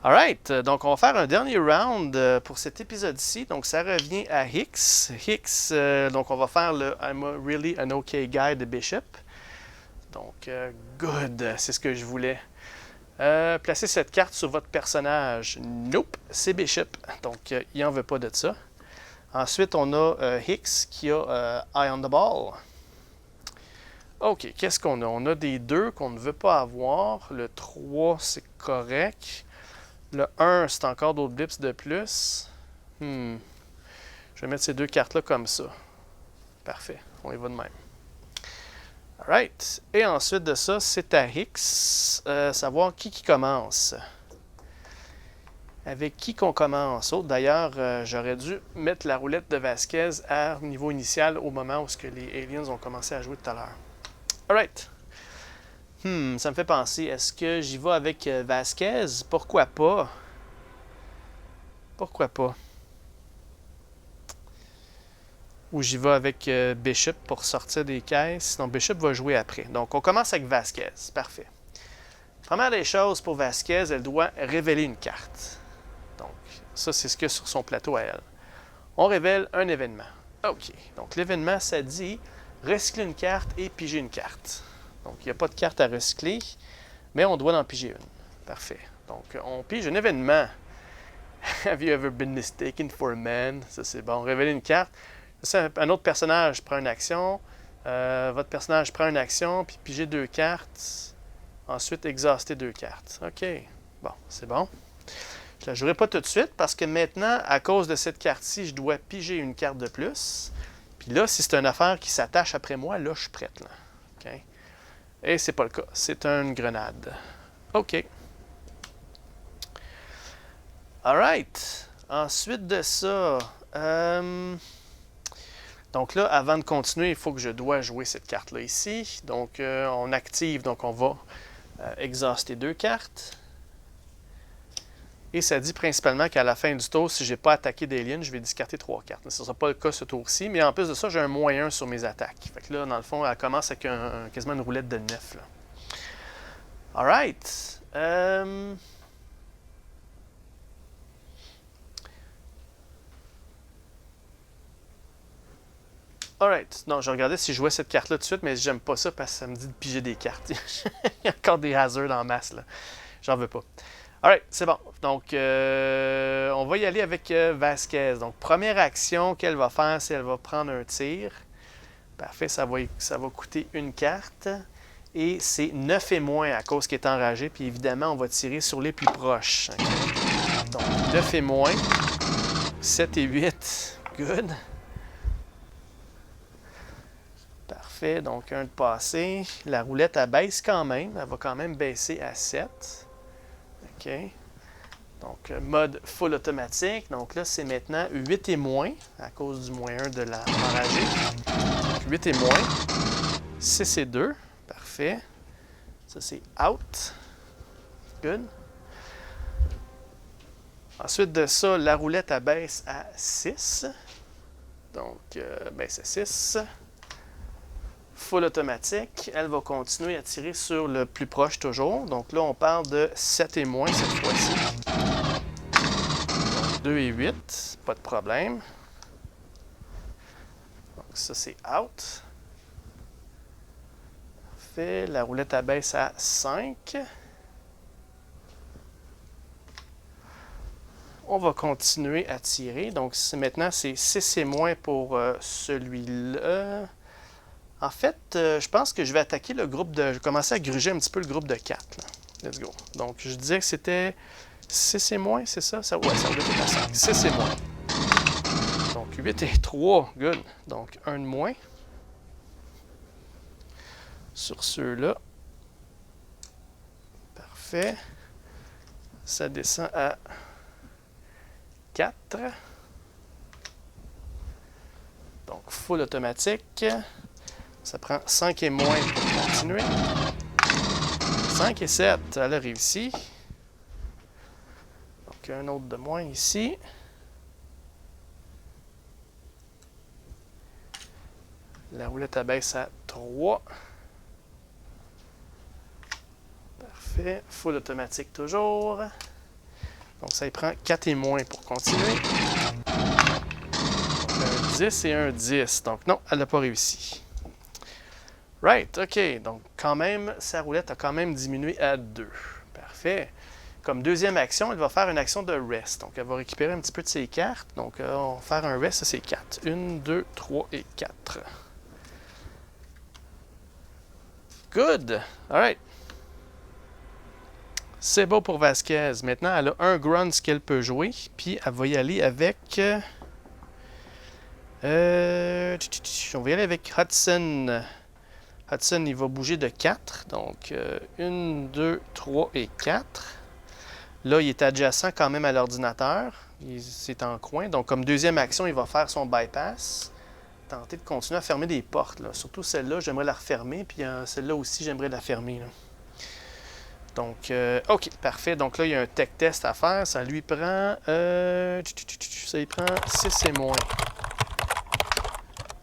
Alright, donc on va faire un dernier round pour cet épisode-ci. Donc ça revient à Hicks. Hicks, donc on va faire le I'm really an OK guy de Bishop. Donc, good, c'est ce que je voulais. Placez cette carte sur votre personnage. Nope, c'est Bishop. Donc, il n'en veut pas de ça. Ensuite, on a Hicks qui a Eye on the Ball. OK, qu'est-ce qu'on a? On a des 2 qu'on ne veut pas avoir. Le 3, c'est correct. Le 1, c'est encore d'autres blips de plus. Je vais mettre ces 2 cartes-là comme ça. Parfait, on y va de même. Alright. Et ensuite de ça, c'est à Hicks. Savoir qui commence. Avec qui qu'on commence? Oh, d'ailleurs, j'aurais dû mettre la roulette de Vasquez à niveau initial au moment où les aliens ont commencé à jouer tout à l'heure. Alright. Ça me fait penser, est-ce que j'y vais avec Vasquez? Pourquoi pas? Pourquoi pas? Ou j'y vais avec Bishop pour sortir des caisses. Sinon, Bishop va jouer après. Donc, on commence avec Vasquez. Parfait. Première des choses pour Vasquez, elle doit révéler une carte. Donc, ça, c'est ce qu'il y a sur son plateau à elle. On révèle un événement. OK. Donc, l'événement, ça dit recycler une carte et piger une carte. Donc, il n'y a pas de carte à recycler, mais on doit en piger une. Parfait. Donc, on pige un événement. Have you ever been mistaken for a man? Ça, c'est bon. Révéler une carte. Un autre personnage prend une action. Votre personnage prend une action, puis piger 2 cartes. Ensuite, exhauster 2 cartes. OK. Bon, c'est bon. Je ne la jouerai pas tout de suite parce que maintenant, à cause de cette carte-ci, je dois piger une carte de plus. Puis là, si c'est une affaire qui s'attache après moi, là, je suis prête. Là. OK. Et c'est pas le cas. C'est une grenade. OK. Alright. Ensuite de ça... Donc là, avant de continuer, il faut que je dois jouer cette carte-là ici. Donc, on active, donc on va exhauster 2 cartes. Et ça dit principalement qu'à la fin du tour, si je n'ai pas attaqué d'alien, je vais discarter 3 cartes. Ce ne sera pas le cas ce tour-ci, mais en plus de ça, j'ai un -1 sur mes attaques. Fait que là, dans le fond, elle commence avec quasiment une roulette de 9. Là. Alright. Alright. Non, je regardais si je jouais cette carte-là tout de suite, mais j'aime pas ça parce que ça me dit de piger des cartes. Il y a encore des hazards en masse, là. J'en veux pas. Alright, c'est bon. Donc, on va y aller avec Vasquez. Donc, première action qu'elle va faire, c'est qu'elle va prendre un tir. Parfait, ça va coûter une carte. Et c'est 9 et moins à cause qu'elle est enragée. Puis évidemment, on va tirer sur les plus proches. Okay. Donc, 9 et moins. 7 et 8. Good. Parfait. Donc, un de passé. La roulette, elle baisse quand même. Elle va quand même baisser à 7. OK. Donc, mode full automatique. Donc là, c'est maintenant 8 et moins à cause du -1 de la enragée. Donc, 8 et moins. 6 et 2. Parfait. Ça, c'est out. Good. Ensuite de ça, la roulette abaisse à 6. Donc, baisse à 6. Full automatique. Elle va continuer à tirer sur le plus proche toujours. Donc là, on parle de 7 et moins cette fois-ci. Donc 2 et 8, pas de problème. Donc ça, c'est out. Parfait. La roulette abaisse à 5. On va continuer à tirer. Donc maintenant, c'est 6 et moins pour celui-là. En fait, je pense que je vais attaquer le groupe de... Je vais commencer à gruger un petit peu le groupe de 4. Là. Let's go. Donc, je disais que c'était 6 et moins, c'est ça? Ouais, ça va être à 5. 6 et moins. Donc, 8 et 3. Good. Donc, 1 de moins. Sur ceux-là. Parfait. Ça descend à 4. Donc, full automatique. Ça prend 5 et moins pour continuer. 5 et 7, elle a réussi. Donc, un autre de moins ici. La roulette abaisse à 3. Parfait. Full automatique toujours. Donc, ça y prend 4 et moins pour continuer. Donc, un 10 et un 10. Donc, non, elle n'a pas réussi. Right, OK. Donc, quand même, sa roulette a quand même diminué à 2. Parfait. Comme deuxième action, elle va faire une action de rest. Donc, elle va récupérer un petit peu de ses cartes. Donc, on va faire un rest, ça c'est 4. 1, 2, 3 et 4. Good. All right. C'est beau pour Vasquez. Maintenant, elle a un grunt qu'elle peut jouer. Puis, elle va y aller avec... on va y aller avec Hudson. Hudson, il va bouger de 4. Donc, 1, 2, 3 et 4. Là, il est adjacent quand même à l'ordinateur. C'est en coin. Donc, comme deuxième action, il va faire son bypass. Tenter de continuer à fermer des portes. Là. Surtout celle-là, j'aimerais la refermer. Puis celle-là aussi, j'aimerais la fermer. Là. Donc, OK, parfait. Donc là, il y a un tech test à faire. Ça lui prend... ça lui prend 6 et moins.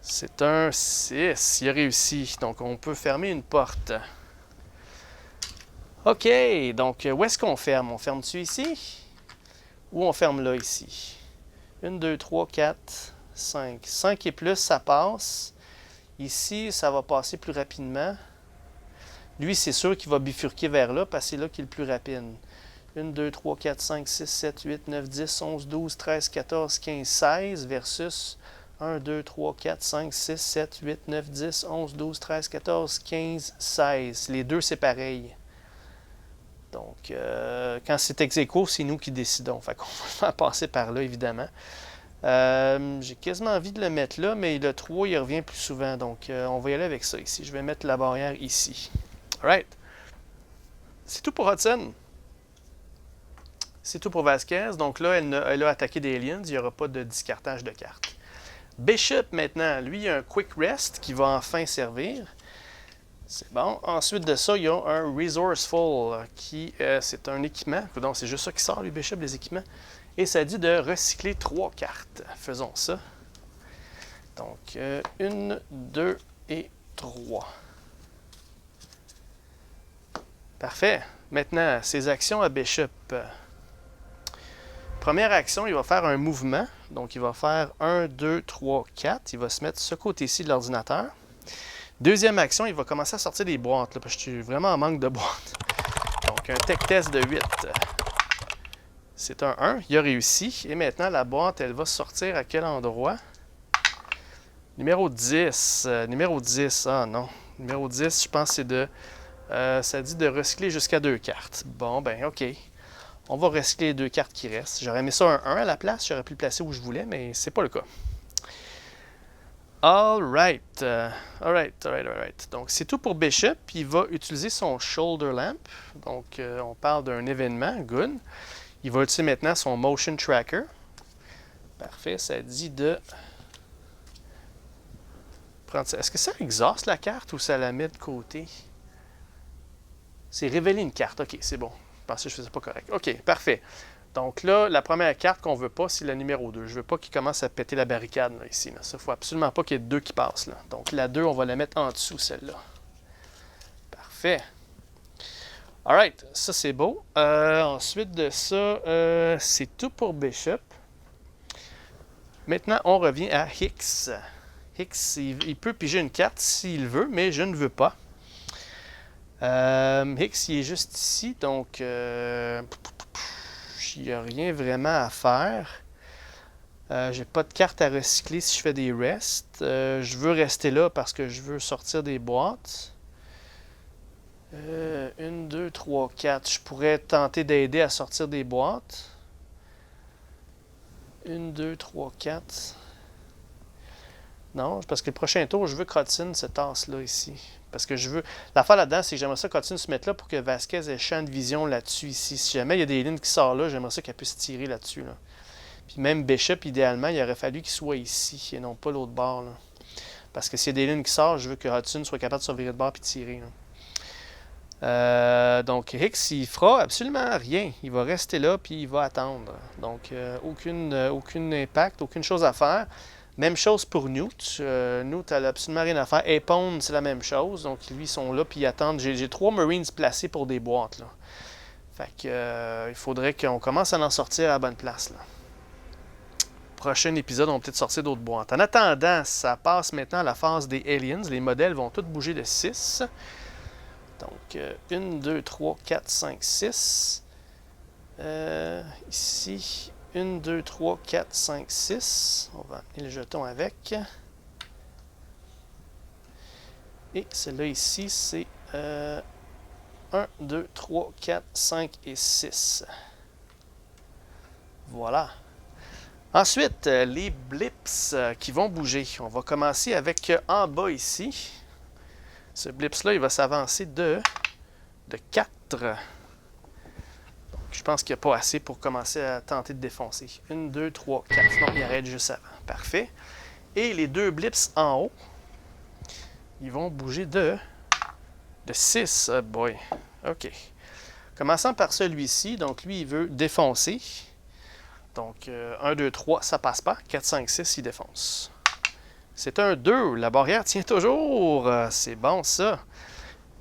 C'est un 6. Il a réussi. Donc, on peut fermer une porte. OK. Donc, où est-ce qu'on ferme? On ferme-tu ici? Ou on ferme là, ici? 1, 2, 3, 4, 5. 5 et plus, ça passe. Ici, ça va passer plus rapidement. Lui, c'est sûr qu'il va bifurquer vers là, parce que c'est là qu'il est le plus rapide. 1, 2, 3, 4, 5, 6, 7, 8, 9, 10, 11, 12, 13, 14, 15, 16 versus 1, 2, 3, 4, 5, 6, 7, 8, 9, 10, 11, 12, 13, 14, 15, 16. Les deux, c'est pareil. Donc, quand c'est ex aequo, c'est nous qui décidons. Fait qu'on va passer par là, évidemment. J'ai quasiment envie de le mettre là, mais le 3, il revient plus souvent. Donc, on va y aller avec ça ici. Je vais mettre la barrière ici. Alright. C'est tout pour Hudson. C'est tout pour Vasquez. Donc là, elle a attaqué des aliens. Il n'y aura pas de discartage de cartes. Bishop, maintenant, lui, il a un Quick Rest qui va enfin servir. C'est bon. Ensuite de ça, il y a un Resourceful qui, c'est un équipement. Donc, c'est juste ça qui sort, les Bishop, les équipements. Et ça dit de recycler 3 cartes. Faisons ça. Donc, 1, 2 et 3. Parfait. Maintenant, ses actions à Bishop. Première action, il va faire un mouvement. Donc, il va faire 1, 2, 3, 4. Il va se mettre ce côté-ci de l'ordinateur. Deuxième action, il va commencer à sortir des boîtes, là, parce que je suis vraiment en manque de boîtes. Donc, un tech test de 8. C'est un 1. Il a réussi. Et maintenant, la boîte, elle va sortir à quel endroit? Numéro 10. Numéro 10. Ah non. Numéro 10, je pense que c'est de... ça dit de recycler jusqu'à 2 cartes. Bon, ben, OK. On va recycler les 2 cartes qui restent. J'aurais mis ça un 1 à la place. J'aurais pu le placer où je voulais, mais c'est pas le cas. Alright. Alright. Donc, c'est tout pour Bishop. Il va utiliser son Shoulder Lamp. Donc, on parle d'un événement. Good. Il va utiliser maintenant son Motion Tracker. Parfait. Ça dit de... Est-ce que ça exauce la carte ou ça la met de côté? C'est révéler une carte. OK, c'est bon. Je pensais que je faisais pas correct. OK, parfait. Donc là, la première carte qu'on veut pas, c'est la numéro 2. Je veux pas qu'il commence à péter la barricade là, ici. Ça, faut absolument pas qu'il y ait deux qui passent. Là. Donc la 2, on va la mettre en dessous, celle-là. Parfait. Alright, ça c'est beau. Ensuite de ça, c'est tout pour Bishop. Maintenant, on revient à Hicks. Hicks, il peut piger une carte s'il veut, mais je ne veux pas. Hicks, il est juste ici, donc il n'y a rien vraiment à faire. J'ai pas de carte à recycler si je fais des rests. Je veux rester là parce que je veux sortir des boîtes. 1, 2, 3, 4. Je pourrais tenter d'aider à sortir des boîtes. 1, 2, 3, 4. Non, parce que le prochain tour, je veux que Hudson se tasse là, ici. Parce que je veux. L'affaire là-dedans, c'est que j'aimerais ça que Hudson se mette là pour que Vasquez ait champ de vision là-dessus, ici. Si jamais il y a des lignes qui sortent là, j'aimerais ça qu'elle puisse tirer là-dessus. Là. Puis même Bishop, idéalement, il aurait fallu qu'il soit ici et non pas l'autre bord. Là. Parce que s'il y a des lignes qui sortent, je veux que Hudson soit capable de se virer de bord et tirer. Donc Hicks, il fera absolument rien. Il va rester là puis il va attendre. Donc aucun impact, aucune chose à faire. Même chose pour Newt. Newt n'a absolument rien à faire. Apone, c'est la même chose. Donc lui, ils sont là puis ils attendent. J'ai 3 Marines placés pour des boîtes. Là. Fait que il faudrait qu'on commence à en sortir à la bonne place. Là. Prochain épisode, on va peut-être sortir d'autres boîtes. En attendant, ça passe maintenant à la phase des aliens. Les modèles vont tous bouger de 6. Donc, 1, 2, 3, 4, 5, 6. Ici, 1, 2, 3, 4, 5, 6. On va amener le jeton avec. Et celui-là ici, c'est 1, 2, 3, 4, 5 et 6. Voilà. Ensuite, les blips qui vont bouger. On va commencer avec en bas ici. Ce blips-là, il va s'avancer de 4. Donc, je pense qu'il n'y a pas assez pour commencer à tenter de défoncer. 1, 2, 3, 4. Non, il arrête juste avant. Parfait. Et les 2 blips en haut, ils vont bouger de 6. Oh boy. OK. Commençons par celui-ci. Donc, lui, il veut défoncer. Donc, 1, 2, 3, ça passe pas. 4, 5, 6, il défonce. C'est un 2. La barrière tient toujours. C'est bon, ça.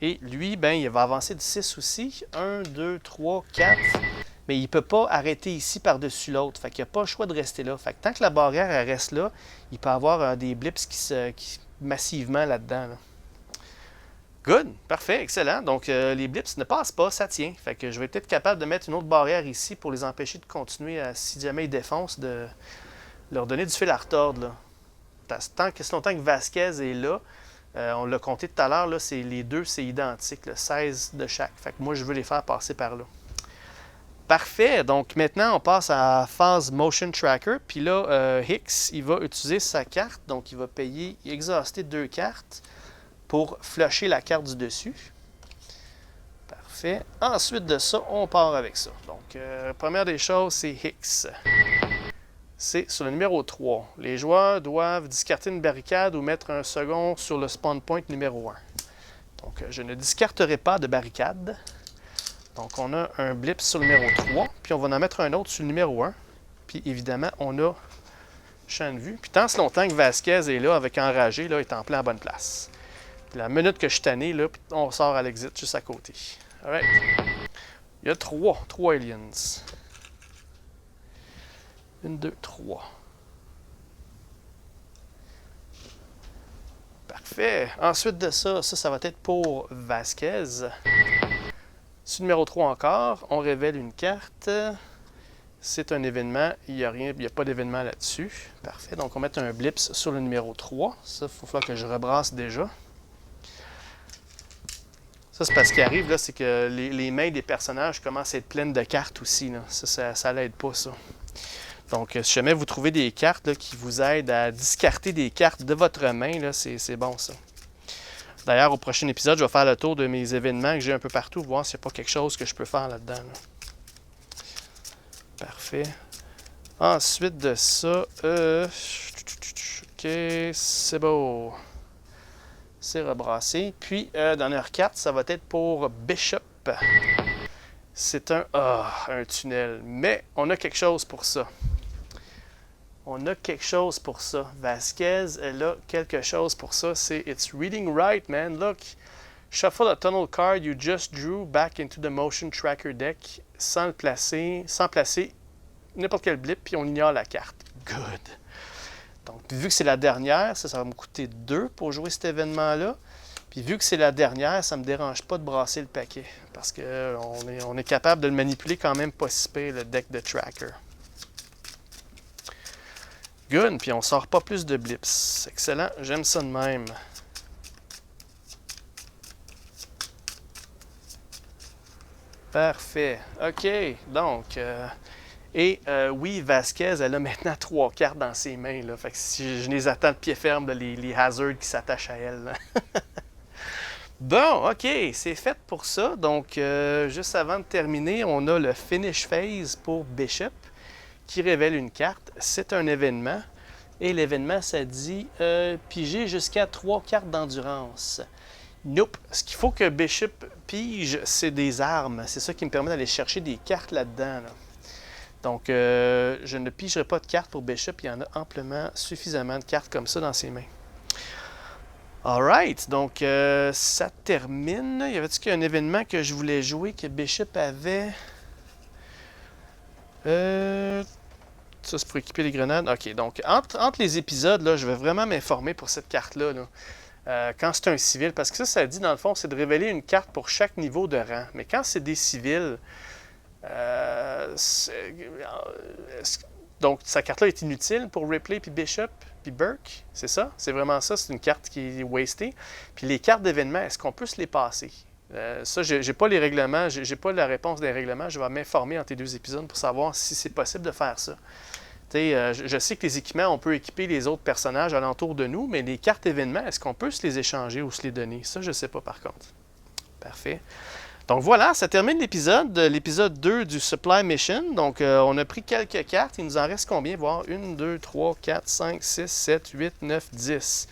Et lui, ben, il va avancer de 6 aussi. 1, 2, 3, 4. Mais il ne peut pas arrêter ici par-dessus l'autre. Fait qu'il n'y a pas le choix de rester là. Fait que tant que la barrière elle reste là, il peut avoir des blips qui massivement là-dedans. Là. Good. Parfait. Excellent. Donc, les blips ne passent pas. Ça tient. Fait que je vais peut-être être capable de mettre une autre barrière ici pour les empêcher de continuer à, si jamais ils défoncent, de leur donner du fil à retordre. Là. Tant que longtemps que Vasquez est là, on l'a compté tout à l'heure, là, les deux, c'est identique, là, 16 de chaque. Fait que moi, je veux les faire passer par là. Parfait. Donc, maintenant, on passe à la phase Motion Tracker. Puis là, Hicks, il va utiliser sa carte. Donc, il va payer, exhauster 2 cartes pour flusher la carte du dessus. Parfait. Ensuite de ça, on part avec ça. Donc, première des choses, c'est Hicks. C'est sur le numéro 3. Les joueurs doivent discarter une barricade ou mettre un second sur le spawn point numéro 1. Donc, je ne discarterai pas de barricade. Donc, on a un blip sur le numéro 3, puis on va en mettre un autre sur le numéro 1. Puis, évidemment, on a champ de vue. Puis, tant ce longtemps que Vasquez est là, avec enragé, là, il est en plein à bonne place. Puis, la minute que je suis tanné, là, on sort à l'exit juste à côté. Alright. Il y a 3 aliens. 1, 2, 3. Parfait. Ensuite de ça, ça va être pour Vasquez. Sur le numéro 3 encore, on révèle une carte. C'est un événement. Il n'y a pas d'événement là-dessus. Parfait. Donc, on met un blips sur le numéro 3. Ça, il faut falloir que je rebrasse déjà. Ça, c'est parce qu'il arrive, là, c'est que les mains des personnages commencent à être pleines de cartes aussi. Là. Ça l'aide pas, ça. Donc, si jamais vous trouvez des cartes là, qui vous aident à discarter des cartes de votre main, là, c'est bon ça. D'ailleurs, au prochain épisode, je vais faire le tour de mes événements que j'ai un peu partout, voir s'il n'y a pas quelque chose que je peux faire là-dedans. Là. Parfait. Ensuite de ça, OK, c'est beau. C'est rebrassé. Puis, dernière carte, ça va être pour Bishop. C'est un tunnel. Mais on a quelque chose pour ça. On a quelque chose pour ça. Vasquez, elle a quelque chose pour ça. C'est It's reading right, man. Look. Shuffle a tunnel card you just drew back into the motion tracker deck sans placer n'importe quel blip, puis on ignore la carte. Good. Donc, vu que c'est la dernière, ça va me coûter 2 pour jouer cet événement-là. Puis vu que c'est la dernière, ça ne me dérange pas de brasser le paquet. Parce qu'on est capable de le manipuler quand même pas si pire, le deck de tracker. Good. Puis on sort pas plus de blips. Excellent. J'aime ça de même. Parfait. OK. Donc, oui, Vasquez, elle a maintenant 3 cartes dans ses mains. Là. Fait que si je les attends de pied ferme, là, les hazards qui s'attachent à elle. Bon, OK, c'est fait pour ça. Donc, juste avant de terminer, on a le Finish Phase pour Bishop qui révèle une carte. C'est un événement. Et l'événement, ça dit piger jusqu'à 3 cartes d'endurance. Nope. Ce qu'il faut que Bishop pige, c'est des armes. C'est ça qui me permet d'aller chercher des cartes là-dedans. Là. Donc, je ne pigerai pas de cartes pour Bishop. Il y en a amplement, suffisamment de cartes comme ça dans ses mains. Alright. Donc, ça termine. Y avait-il un événement que je voulais jouer que Bishop avait? Ça, c'est pour équiper les grenades. OK. Donc, entre les épisodes, là, je vais vraiment m'informer pour cette carte-là. Là. Quand c'est un civil, parce que ça dit dans le fond, c'est de révéler une carte pour chaque niveau de rang. Mais quand c'est des civils, donc sa carte-là est inutile pour Ripley, puis Bishop, puis Burke, c'est ça? C'est vraiment ça, c'est une carte qui est wastée. Puis les cartes d'événement, est-ce qu'on peut se les passer? Ça, j'ai pas les règlements, j'ai pas la réponse des règlements, je vais m'informer entre les 2 épisodes pour savoir si c'est possible de faire ça. Je sais que les équipements, on peut équiper les autres personnages alentour de nous, mais les cartes événements, est-ce qu'on peut se les échanger ou se les donner? Ça, je ne sais pas par contre. Parfait. Donc voilà, ça termine l'épisode 2 du Supply Mission. Donc, on a pris quelques cartes. Il nous en reste combien? Voir 1, 2, 3, 4, 5, 6, 7, 8, 9, 10.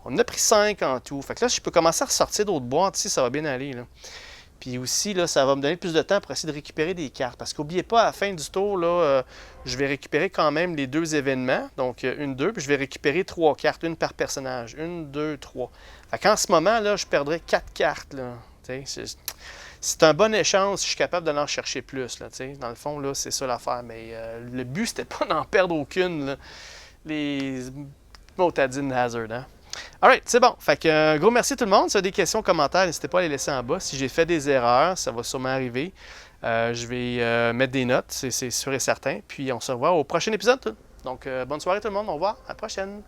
On en a pris 5 en tout. Fait que là, je peux commencer à ressortir d'autres boîtes ici, ça va bien aller. Là. Puis aussi, là, ça va me donner plus de temps pour essayer de récupérer des cartes. Parce qu'oubliez pas, à la fin du tour, là, je vais récupérer quand même les 2 événements. Donc, 1, 2, puis je vais récupérer 3 cartes, une par personnage. 1, 2, 3. Fait qu'en ce moment, là, je perdrai 4 cartes. Là. C'est un bon échange si je suis capable d'en chercher plus. Là, dans le fond, là, c'est ça l'affaire. Mais le but, c'était pas d'en perdre aucune. Là. Les motadines Hazard, hein? Alright, c'est bon. Fait que un gros merci tout le monde. Si vous avez des questions, commentaires, n'hésitez pas à les laisser en bas. Si j'ai fait des erreurs, ça va sûrement arriver. Je vais mettre des notes, c'est sûr et certain. Puis on se revoit au prochain épisode. Donc, bonne soirée tout le monde. Au revoir. À la prochaine.